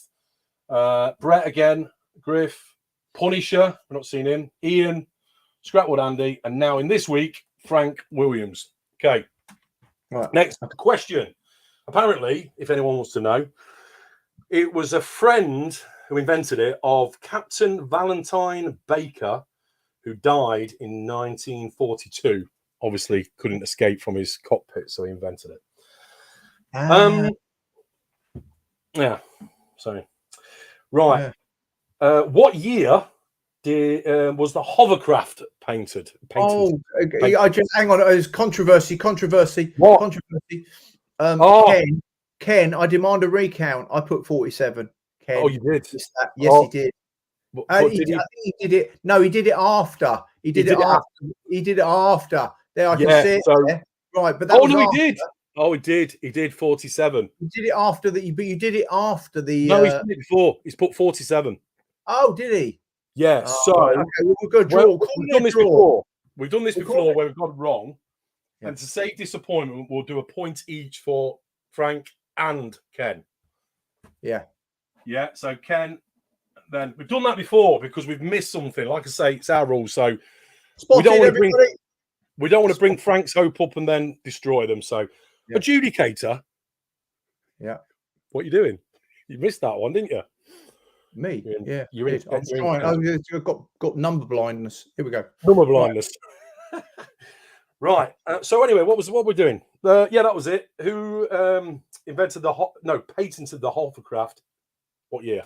Brett again, Griff. Punisher, we're not seeing him. Ian, Scrapwood Andy, and now in this week, Frank Williams. Okay. Right. Next question. Apparently, if anyone wants to know, it was a friend who invented it of Captain Valentine Baker, who died in 1942. Obviously, couldn't escape from his cockpit, so he invented it. Yeah. So, right. Yeah. What year was the hovercraft painted? Oh, I just hang on. It was controversy. What? Ken, I demand a recount. I put 47. Ken. Oh, you did? Yes, he did. I think he did it. No, he did it after. He did it after. There, I can see it. There. Right, but that was he did. Oh, he did. He did 47. You did it after the. But you did it after the. No, he's did it before. He's put 47. Oh, did he? Yeah. So okay, we'll go draw. We've done this before. We've done this before where we've got it wrong. Yeah. And to save disappointment, we'll do a point each for Frank and Ken. Yeah. Yeah. So Ken, then we've done that before because we've missed something. Like I say, it's our rules. So we don't want to bring Frank's hope up and then destroy them. So adjudicator. Yeah. What are you doing? You missed that one, didn't you? Me? You're in. I'm trying. I've got number blindness. Here we go. Number blindness. Right. So anyway, what we're doing? Yeah, that was it. Who patented the hovercraft? What year?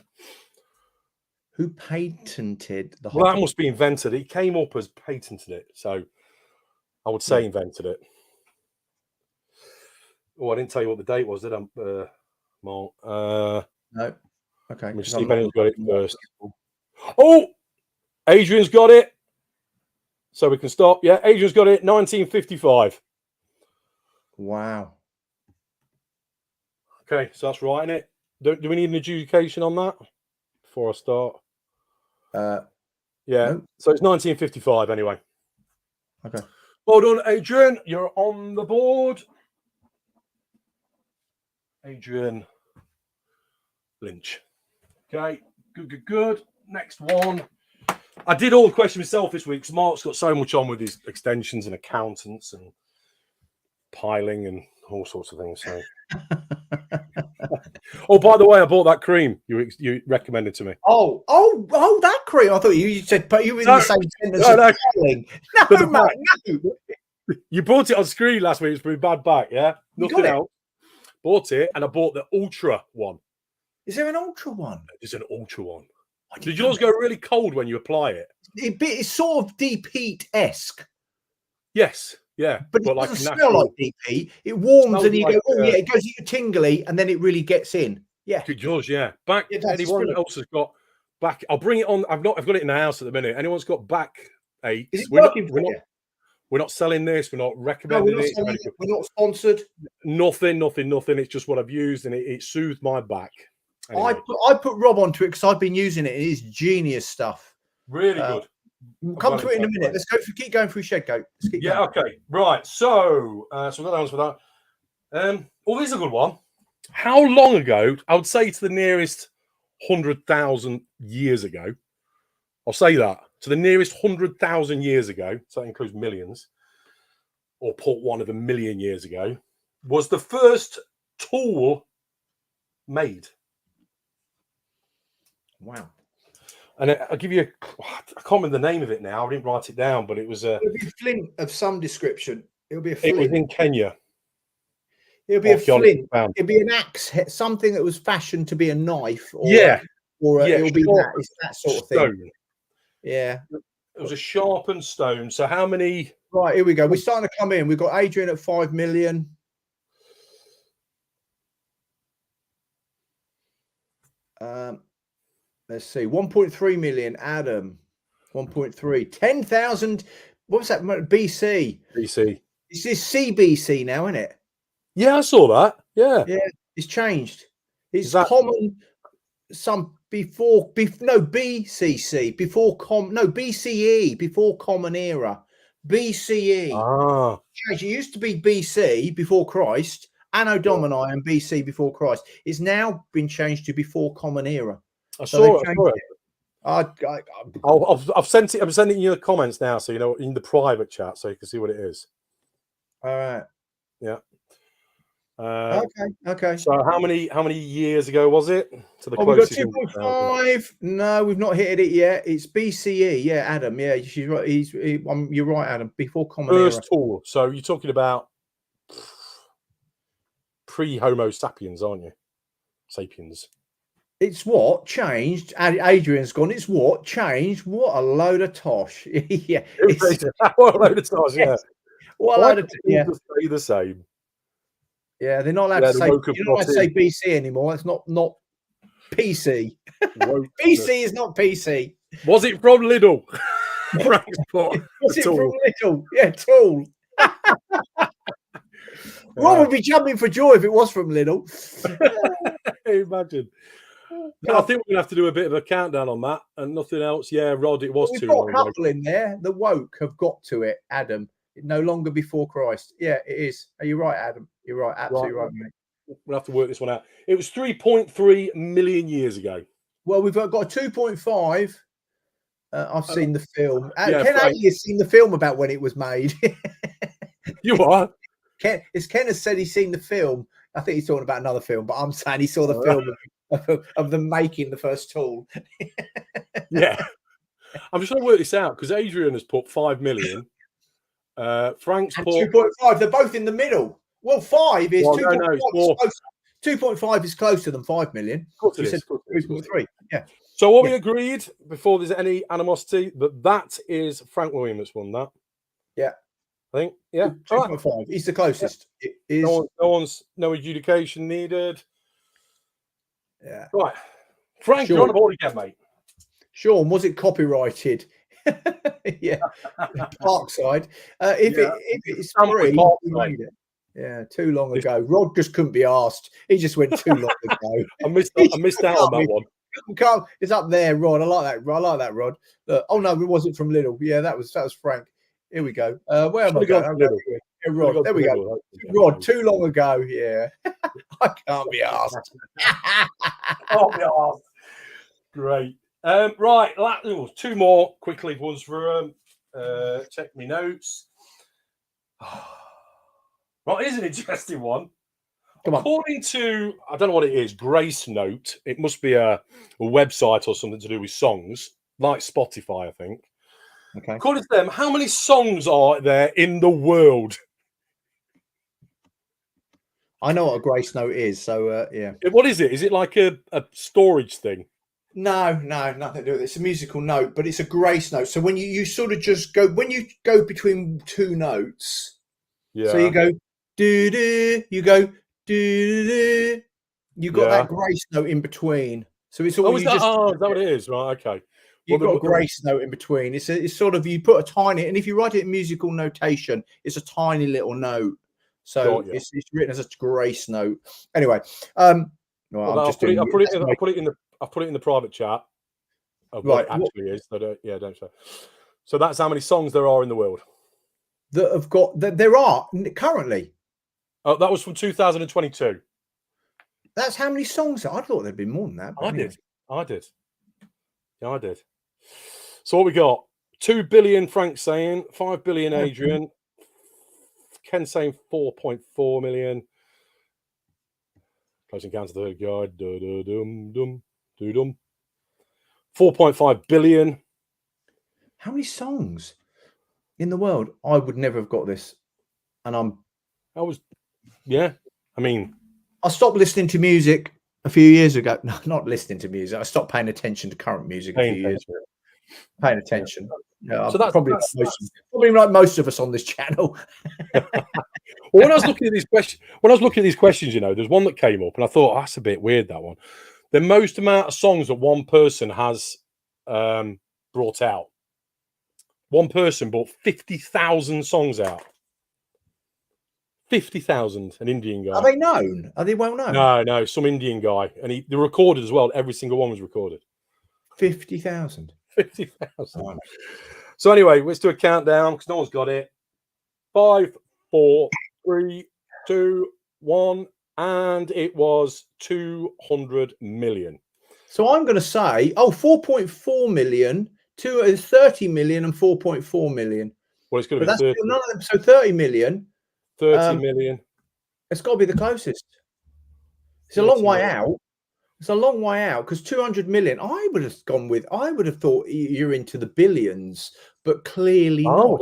Who patented the hovercraft? Well, that must be invented. It came up as patented it, so I would say invented it. Oh, I didn't tell you what the date was, did I, Mark? No. Okay. Let me see if anyone's got it first. Oh, Adrian's got it. So we can stop. Yeah, Adrian's got it. 1955. Wow. Okay, so that's right, innit? Do we need an adjudication on that before I start? Yeah. No. So it's 1955 anyway. Okay. Well done, Adrian. You're on the board. Adrian Lynch. Okay, good. Next one. I did all the questions myself this week because Mark's got so much on with his extensions and accountants and piling and all sorts of things. So. Oh, by the way, I bought that cream you recommended to me. Oh, that cream! I thought you said, but you were in the same sentence. No. You bought it on screen last week. It's pretty bad back, yeah. Nothing else. Bought it, and I bought the Ultra one. Is there an Ultra one? There's an Ultra one. Did yours go really cold when you apply it? It's sort of deep heat-esque. Yes, yeah. But it doesn't smell like deep heat. It warms and you go, oh, yeah, it goes tingly, and then it really gets in. Yeah. It does, yeah. Back, anyone else has got back, I'll bring it on. I've got it in the house at the minute. Anyone's got back aches. Is it working for you? We're not selling this. We're not recommending it. We're not sponsored. Nothing. It's just what I've used, and it soothed my back. Anyway. I put Rob onto it because I've been using it. It is genius stuff. Really good. We'll come to it in a minute. Let's keep going through Shed Goat. Yeah, okay. Right. So we've got that answer for that. Well, this is a good one. How long ago? I would say to the nearest 100,000 years ago. I'll say that. To the nearest 100,000 years ago, so that includes millions, or put one of a million years ago, was the first tool made. Wow. And I'll give you I can't remember the name of it now. I didn't write it down, but it was it'll be a flint of some description. It'll be a flint. It was in Kenya. It'll be a flint. It'll be an axe, something that was fashioned to be a knife. Or it'll be that sort of thing. Yeah. It was a sharpened stone. So how many? Right, here we go. We're starting to come in. We've got Adrian at 5 million. Let's see. 1.3 million. Adam. 1.3. 10,000. What was that? BC. BC. It's this CBC now, isn't it? Yeah, I saw that. Yeah. Yeah, it's changed. It's common. Some before BCC before BCE before Common Era. BCE. It used to be BC before Christ, Anno Domini, and BC before Christ. It's now been changed to before Common Era. I saw it. I've sent it. I'm sending you the comments now, so you know in the private chat, so you can see what it is. All right. Yeah. Okay. So how many years ago was it? To the Oh, we got closest. 2.5. No, we've not hit it yet. It's BCE. Yeah, Adam. Yeah, she's right. You're right, Adam. Before Common Era. First tool. So you're talking about pre-Homo sapiens, aren't you? Sapiens. It's what changed. Adrian's gone. It's what changed. What a load of tosh. Yeah. What a load of tosh, yeah. What a load of just stay the same. Yeah, they're not allowed to say. You're not allowed to say BC anymore. It's not PC. BC is not PC. Was it from Lidl? Was it from Lidl? Yeah, tool. Rob would be jumping for joy if it was from Lidl. Imagine. I think we're gonna have to do a bit of a countdown on that, and nothing else. Yeah, Rod, it was too long. We've got a couple in there. The woke have got to it, Adam. No longer before Christ. Yeah, it is. Are you right, Adam? You're right. Absolutely right, mate. We'll have to work this one out. It was 3.3 million years ago. Well, we've got a 2.5. I've seen the film. Ken Haley has seen the film about when it was made. You are? Ken has said he's seen the film. I think he's talking about another film, but I'm saying he saw the film of them making the first tool. Yeah. I'm just going to work this out because Adrian has put 5 million. Frank's put 2.5. They're both in the middle. Well, 5 is 2.5. 2.5 is closer than 5 million. Of course you said 3.3. Yeah. So what we agreed before there's any animosity that is Frank Williams won that. Yeah. I think. Yeah. 2.5. Right. He's the closest. Yeah. It is. No adjudication needed. Yeah. Right. Frank, you're on the board again, mate. Sean, was it copyrighted? Yeah. Parkside. If it's free, we made it. Yeah, too long ago. Rod just couldn't be asked. He just went too long ago. I missed out on that one. It's up there, Rod. I like that, Rod. Look, oh no, it wasn't from Lidl. Yeah, that was Frank. Here we go. Where am I going? Yeah, Rod. There we go. Rod, too long ago. Yeah. I can't be asked. Can't be asked. Great. Right, two more quickly ones for check me notes. Right, here's an interesting one. According to, I don't know what it is, Grace Note, it must be a website or something to do with songs, like Spotify, I think. Okay. According to them, how many songs are there in the world? I know what a Grace Note is, so yeah. What is it? Is it like a storage thing? No, nothing to do with it. It's a musical note, but it's a Grace Note. So when you sort of just go, when you go between two notes, so you go do do, you go do do, you got that Grace Note in between. So it's all. Is that what it is? Right, okay. You've got a Grace Note in between. It's sort of, you put a tiny, and if you write it in musical notation, it's a tiny little note. So it's written as a Grace Note. Anyway, I'll put it in the private chat. Right, actually is. So don't say. So that's how many songs there are in the world that have got that there are currently. Oh, that was from 2022. That's how many songs. I thought there'd be more than that. I did. Yeah, I did. So what we got? 2 billion. Frank saying 5 billion. Adrian. Ken saying 4.4 million. Close Encounter the Third Guide. 4.5 billion. How many songs in the world? I would never have got this. And I stopped listening to music a few years ago. No, not listening to music. I stopped paying attention to current music a few years ago. Paying attention. Yeah, so that's probably like most of us on this channel. Well, when I was looking at these questions, there's one that came up, and I thought that's a bit weird. That one, the most amount of songs that one person has brought out. One person brought 50,000 songs out. 50,000, an Indian guy. Are they known? Are they well known? No, some Indian guy, and they recorded as well. Every single one was recorded. 50,000. 50,000. Oh. So anyway, let's do a countdown because no one's got it. 5, 4, 3, 2, 1, and it was 200 million. So I'm going to say, 4.4 million, 30 million, and 4.4 million. Well, it's going to be 30. None of them. So 30 million. 30 million. It's got to be the closest. It's a long way out. It's a long way out because 200 million. I would have thought you're into the billions, but clearly not.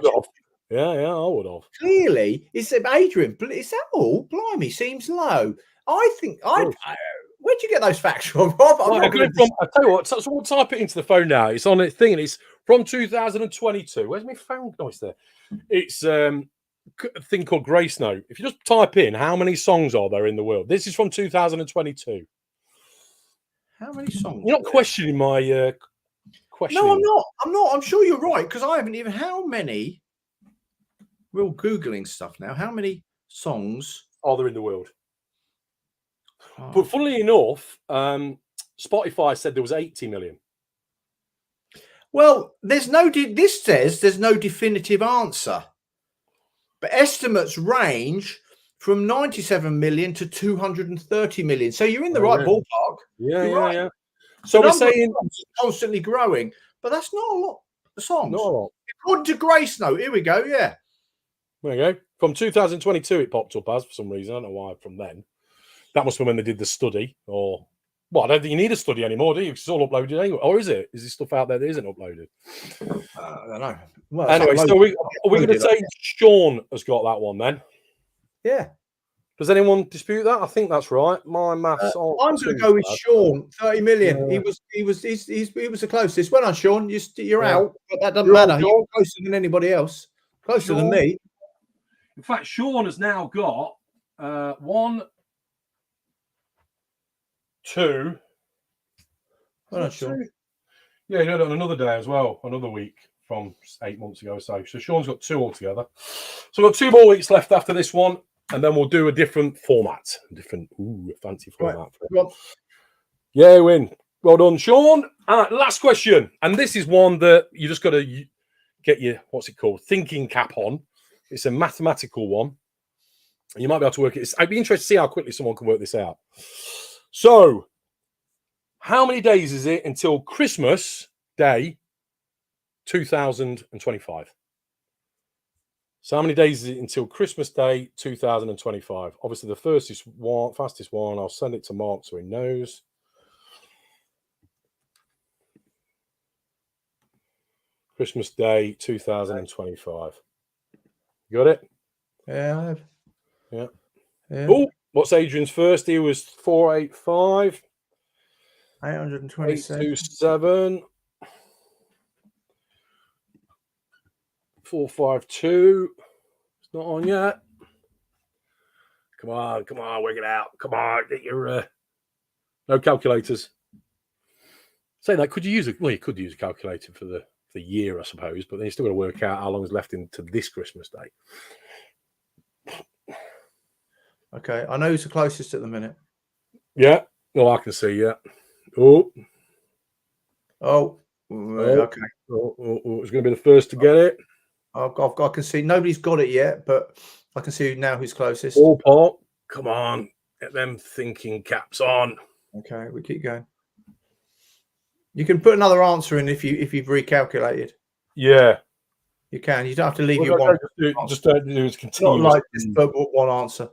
Yeah, I would have. Clearly, it's Adrian. Is that all? Blimey, seems low. I think where'd you get those facts from, Rob? I tell you what, so we'll type it into the phone now. It's on a thing, and it's from 2022. Where's my phone? Oh, it's there. It's a thing called Grace Note. If you just type in how many songs are there in the world, this is from 2022. How many songs? You're not questioning my question. No, I'm not. I'm sure you're right because I haven't even. How many? We're all Googling stuff now. How many songs are there in the world? But funnily enough, Spotify said there was 80 million. Well, this says there's no definitive answer, but estimates range from 97 million to 230 million. So you're in the right ballpark. Yeah. So we're saying constantly growing, but that's not a lot of songs. Not a lot. According to Grace Note, here we go. Yeah. There you go. From 2022, it popped up as for some reason. I don't know why from then. That must be when they did the study, or I don't think you need a study anymore, do you? It's all uploaded anyway. Or is it? Is there stuff out there that isn't uploaded? I don't know. Well, anyway, so are we going to say Sean has got that one then? Yeah. Does anyone dispute that? I think that's right. My maths. I'm going to go with Sean. 30 million. Yeah. He was the closest. Well done, Sean. You're out, but that doesn't matter. You're closer than anybody else. Closer than me. In fact, Sean has now got 1, 2. Well done, Sean. Yeah, he did it on another day as well, another week from 8 months ago. So Sean's got 2 altogether. So we've got 2 more weeks left after this one, and then we'll do a different format. Fancy format. Right. Yeah, win. Well done, Sean. Last question. And this is one that you just got to get your, thinking cap on. It's a mathematical one. You might be able to work it. I'd be interested to see how quickly someone can work this out. So, how many days is it until Christmas Day 2025? So, how many days is it until Christmas Day 2025? Obviously, the fastest one. I'll send it to Mark so he knows. Christmas Day 2025. You got it? Yeah, I have. Yeah. Oh, what's Adrian's first? He was 485. 827. 827. 452. It's not on yet. Come on, work it out. Come on, get your no calculators. Say that, could you use it? Well, you could use a calculator for the year, I suppose, but then you still got to work out how long is left into this Christmas Day. Okay, I know who's the closest at the minute. Yeah, well, I can see. Yeah. Oh, okay. It's going to be the first to get it. I can see nobody's got it yet, but I can see now who's closest. Ballpark. Come on, get them thinking caps on. Okay, we keep going. You can put another answer in if you've recalculated. Yeah, you can. You don't have to leave your one. Just don't do it continuous. Not like just put one answer.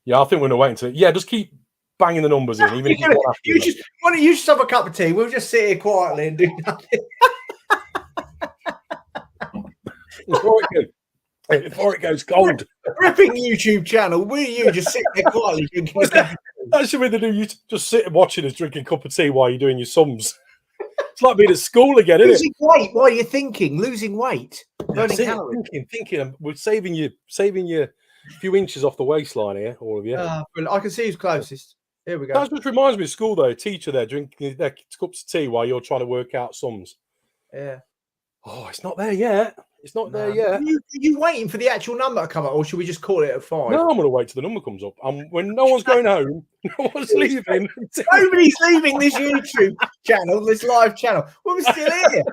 Yeah, I think we're going to wait until. Yeah, just keep banging the numbers in. Even why don't you just have a cup of tea? We'll just sit here quietly and do nothing. Before it goes cold. Ripping YouTube channel. Will you just sit there quietly drinking? That should be the new. You just sit and watching us drinking a cup of tea while you're doing your sums. It's like being at school again, isn't it? Losing weight while you're thinking. Losing weight. Burning calories. Thinking. We're saving you a few inches off the waistline here, all of you. I can see who's closest. Here we go. That just reminds me of school, though. A teacher there drinking their cups of tea while you're trying to work out sums. Yeah. Oh, it's not there yet. It's not there yet. Are you waiting for the actual number to come up, or should we just call it at 5? No, I'm going to wait till the number comes up. When no one's going home, no one's leaving. Nobody's leaving this YouTube channel, this live channel. We're still here.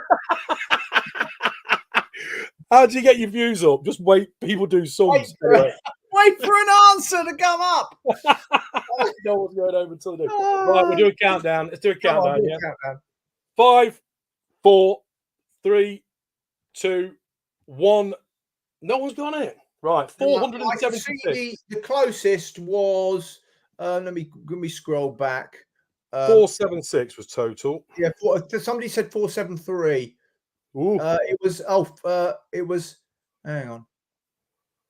How do you get your views up? Just wait. People do sums. Wait for an answer to come up. No one's going home until they do. Right, we'll do a countdown. Let's do a countdown. Countdown. 5, 4, 3, 2, 1. No one's got it. Right, I can 476. see the closest was. Let me scroll back. 476 was total. Yeah, somebody said 473. Ooh. It was. Hang on,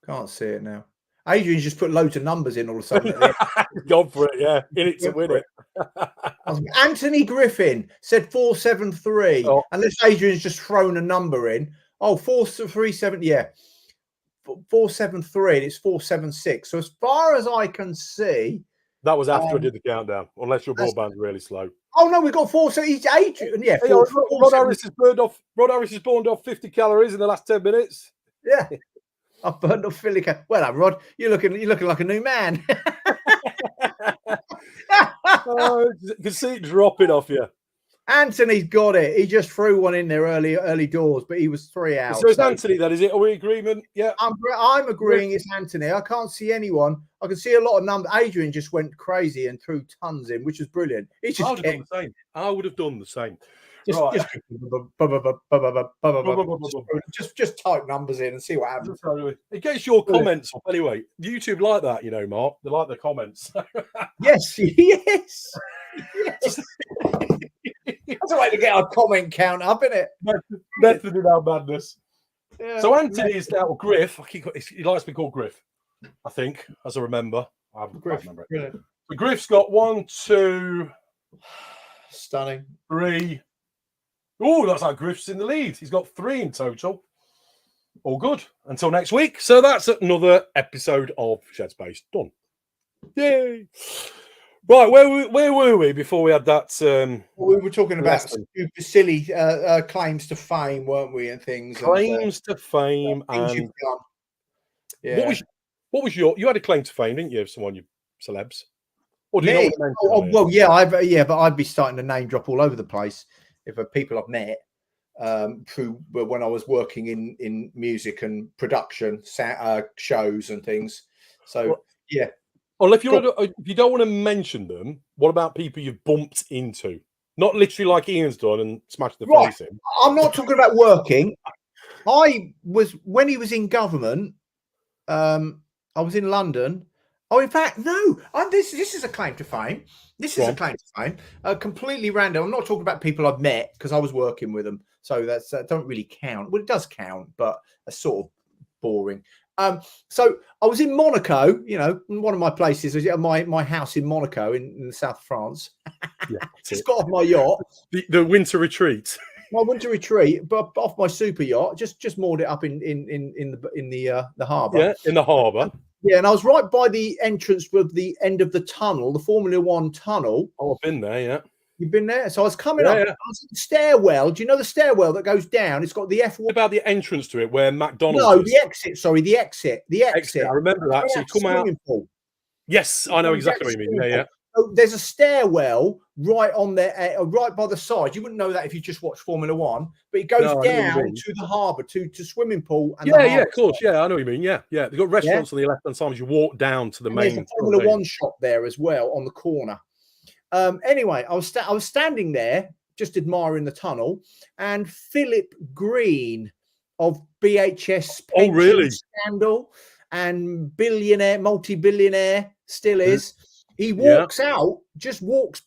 can't see it now. Adrian's just put loads of numbers in all of a sudden. At the end. Gone for it, yeah. In it to win it. Anthony Griffin said 473. Oh. Unless Adrian's just thrown a number in. Oh, 437. Yeah, 473. And it's 476. So as far as I can see, that was after I did the countdown. Unless your broadband's really slow. Oh no, we got 470. Adrian, yeah. Hey, Rod Harris has burned off 50 calories in the last 10 minutes. Yeah. I've burned off 50 calories. Well, Rod, you're looking like a new man. Oh, you can see it dropping off you. Anthony's got it. He just threw one in there early doors, but he was 3 out. So it's Anthony then, is it? Are we in agreement? Yeah. I'm agreeing it's Anthony. I can't see anyone. I can see a lot of numbers. Adrian just went crazy and threw tons in, which was brilliant. I would have done the same. I would have done the same. Just type numbers in and see what happens. It gets your comments up anyway. YouTube like that, you know, Mark. They like the comments. Yes. That's a way to get our comment count up, isn't it? Method in our madness. Yeah, so Anthony is now Griff. He likes to be called Griff, I think, as I remember. I remember it. So Griff's got 1, 2, stunning, 3. Oh, that's like Griff's in the lead. He's got 3 in total. All good. Until next week. So that's another episode of Shed Space done. Yay! Right, where were we before we had that? We were talking about silly claims to fame, weren't we? And things. Claims to fame, and yeah. What was your? You had a claim to fame, didn't you? Of someone, you celebs. Or do you know well, yeah, but I'd be starting to name drop all over the place if people I've met through when I was working in music and production shows and things. So yeah. Well, if you don't want to mention them, what about people you've bumped into? Not literally like Ian's done and smashed the face in. I'm not talking about working. When he was in government, I was in London. Oh, in fact, no. This is a claim to fame. This is a claim to fame. Completely random. I'm not talking about people I've met because I was working with them. So that don't really count. Well, it does count, but it's sort of boring. So I was in Monaco, you know, one of my places, my house in Monaco in the south of France. Yeah, just got off my yacht. The winter retreat. My winter retreat, but off my super yacht, just moored it up in the harbour. Yeah, in the harbour. Yeah, and I was right by the entrance with the end of the tunnel, the Formula One tunnel. Oh, I've been there, yeah. You've been there? So I was coming up. Yeah. I was in the stairwell. Do you know the stairwell that goes down? It's got the F1. What about the entrance to it where McDonald's No, is? the exit. Sorry, the exit. The exit. I remember that. So you come out. Pool. Yes, I know exactly what you mean. Yeah. So there's a stairwell right on there, right by the side. You wouldn't know that if you just watched Formula One, but it goes down to the harbour, to swimming pool. And yeah, of course. Yeah, I know what you mean. Yeah. They've got restaurants on the left-hand side as you walk down to the main. There's a Formula One shop there as well on the corner. Anyway, I was standing there just admiring the tunnel, and Philip Green of BHS pension scandal and multi-billionaire still is. He walks out,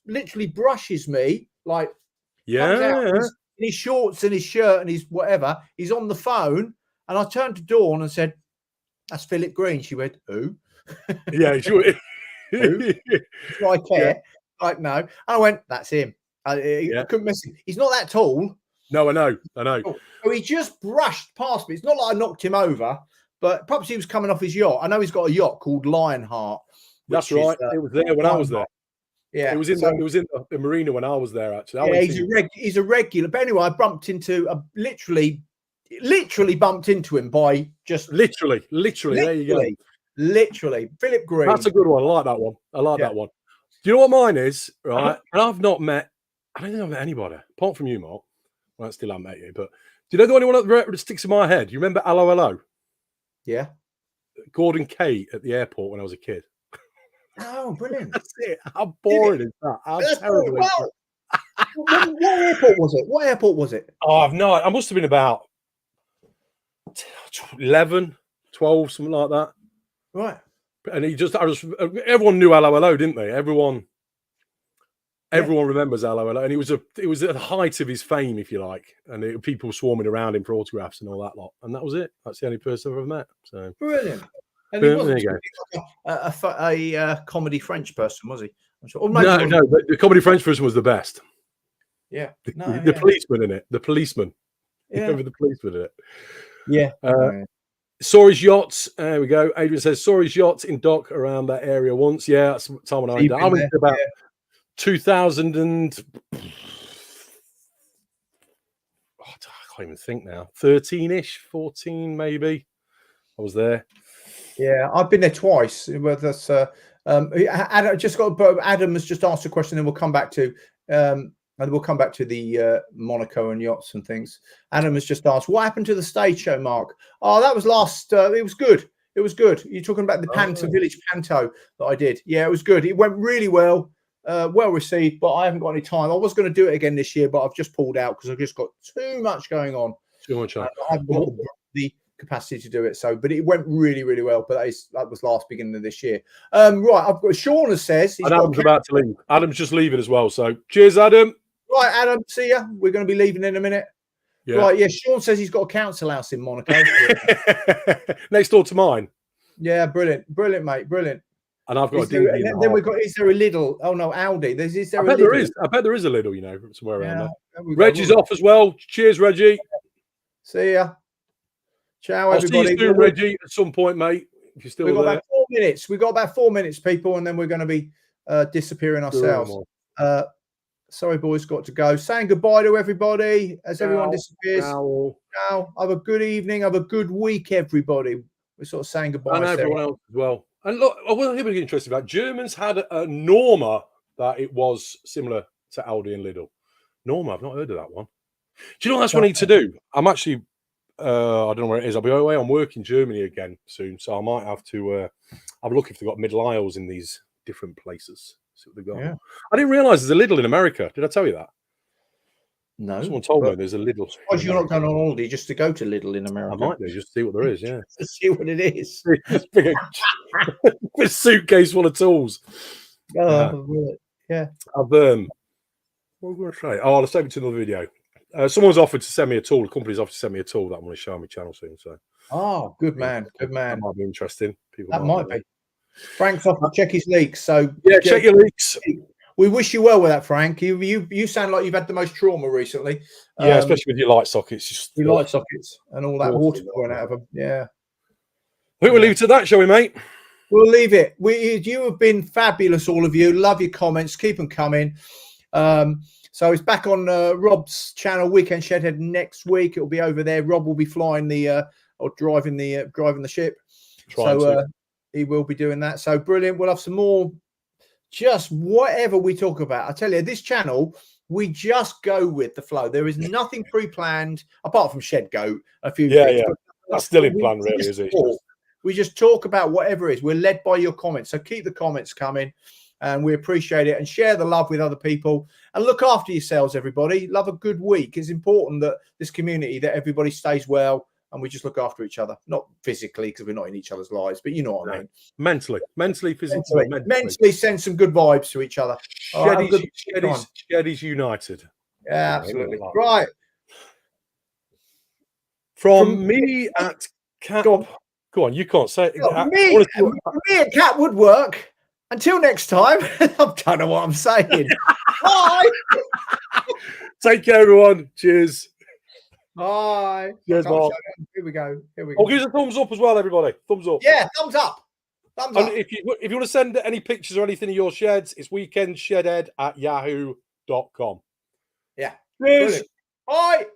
literally brushes me, like comes out in his shorts and his shirt and his whatever. He's on the phone, and I turned to Dawn and said, "That's Philip Green." She went, "Who?" Yeah, sure. Who? Do I care? Yeah. Like, no. And I went, "That's him." I couldn't miss him. He's not that tall. No, I know. So he just brushed past me. It's not like I knocked him over, but perhaps he was coming off his yacht. I know he's got a yacht called Lionheart. That's right. It was there when I was there. Yeah, it was in the marina when I was there. Actually, he's a regular. But anyway, I bumped into literally bumped into him by just literally. There you go. Literally, Philip Green. That's a good one. I like that one. That one. Do you know what mine is? Right, and I don't think I've met anybody apart from you, Mark. Well, I still haven't met you, but do you know the only one that sticks in my head? You remember Hello Hello? Yeah. Gordon Kate at the airport when I was a kid. Oh, brilliant. That's it. How boring is that? How terrible is that? What airport was it? What airport was it? Oh, I've no. I must have been about 11, 12, something like that. Right. And everyone knew Hello, didn't they? Everyone remembers Hello, and it was at the height of his fame, if you like, and people swarming around him for autographs and all that lot. And that was it. That's the only person I've ever met. So brilliant. And he wasn't a comedy French person, was he? I'm sure. No, the comedy French person was the best. Yeah. The policeman in it. The policeman. Yeah. Remember the policeman in it? Yeah. Saw his yachts. There we go. Adrian says saw his yachts in dock around that area once. Yeah, that's Tom and I did. I went to about 2000 and I can't even think now. 13-ish, 14 maybe. I was there. Yeah, I've been there twice. That's Adam has just asked a question, and we'll come back to the Monaco and yachts and things. Adam has just asked, what happened to the stage show, Mark? Oh, that was last. It was good. It was good. You're talking about the Village Panto that I did. Yeah, it was good. It went really well. Well received, but I haven't got any time. I was going to do it again this year, but I've just pulled out because I've just got too much going on. Too much on. I haven't got the capacity to do it. So, but it went really, really well. But that was last beginning of this year. Right, I've got Sean says he's Adam's about to leave. Adam's just leaving as well. So, cheers, Adam. Right, Adam. See ya. We're going to be leaving in a minute. Yeah. Right, yeah. Sean says he's got a council house in Monaco, next door to mine. Yeah, brilliant, mate, brilliant. And I've got then we've got, is there a Lidl? Oh no, Aldi. I bet there is a Lidl, somewhere around there. Reggie's off as well. Cheers, Reggie. See ya. Ciao, everybody. I'll see you soon, Reggie, at some point, mate. If you're still there. We've got about 4 minutes. We've got about 4 minutes, people, and then we're going to be disappearing ourselves. Sorry, boys, got to go. Saying goodbye to everybody as everyone disappears. Ciao. Have a good evening. Have a good week, everybody. We're sort of saying goodbye. And everyone else as well. And look, I will hear something interesting about Germans had a Norma that it was similar to Aldi and Lidl. Norma, I've not heard of that one. Do you know what that's what I need to do? I'm actually, I don't know where it is. I'll be away on work in Germany again soon, so I might have to have a look if they've got middle aisles in these different places. See what they've got. Yeah. I didn't realise there's a Lidl in America. Did I tell you that? No. Someone told me there's a Lidl. Suppose you're not going on holiday just to go to Lidl in America. I might do, just to see what there is, yeah. To see what it is. A suitcase full of tools. Yeah. I've what am I going to say? Oh, I'll save it to another video. Someone's offered to send me a tool. The company's offered to send me a tool that I'm going to show on my channel soon. So. Oh, good man. Good man. That might be interesting. That might be. Frank's off to check his leaks. So yeah, check your leaks. We wish you well with that, Frank. You sound like you've had the most trauma recently. Yeah, especially with your light sockets. Your light sockets and all that water pouring out of them. Yeah. I think we'll leave it to that, shall we, mate? We'll leave it. You have been fabulous, all of you. Love your comments. Keep them coming. So it's back on Rob's channel, Weekend Shedhead, next week. It'll be over there. Rob will be flying or driving the ship. He will be doing that. So brilliant. We'll have some more. Just whatever we talk about. I tell you, this channel, we just go with the flow. There is nothing pre-planned apart from Shed Goat. A few things. Yeah. That's still in plan, really, is it? We just talk about whatever it is. We're led by your comments. So keep the comments coming and we appreciate it, and share the love with other people and look after yourselves, everybody. Love a good week. It's important that this community, that everybody stays well and we just look after each other. Not physically, because we're not in each other's lives, but you know what I mean. Mentally, physically. Mentally send some good vibes to each other. Sheddies United. Yeah, absolutely. Right. From me at Cat. Go on, you can't say it. Me at Cat Woodwork. Until next time, I don't know what I'm saying. Bye. Take care, everyone. Cheers. Bye. Cheers, Mark. Here we go. Oh, give us a thumbs up as well, everybody. Thumbs up. Yeah, thumbs up. Thumbs up. And if you want to send any pictures or anything of your sheds, it's weekendshedhead@yahoo.com. Yeah. Cheers. Brilliant. Bye.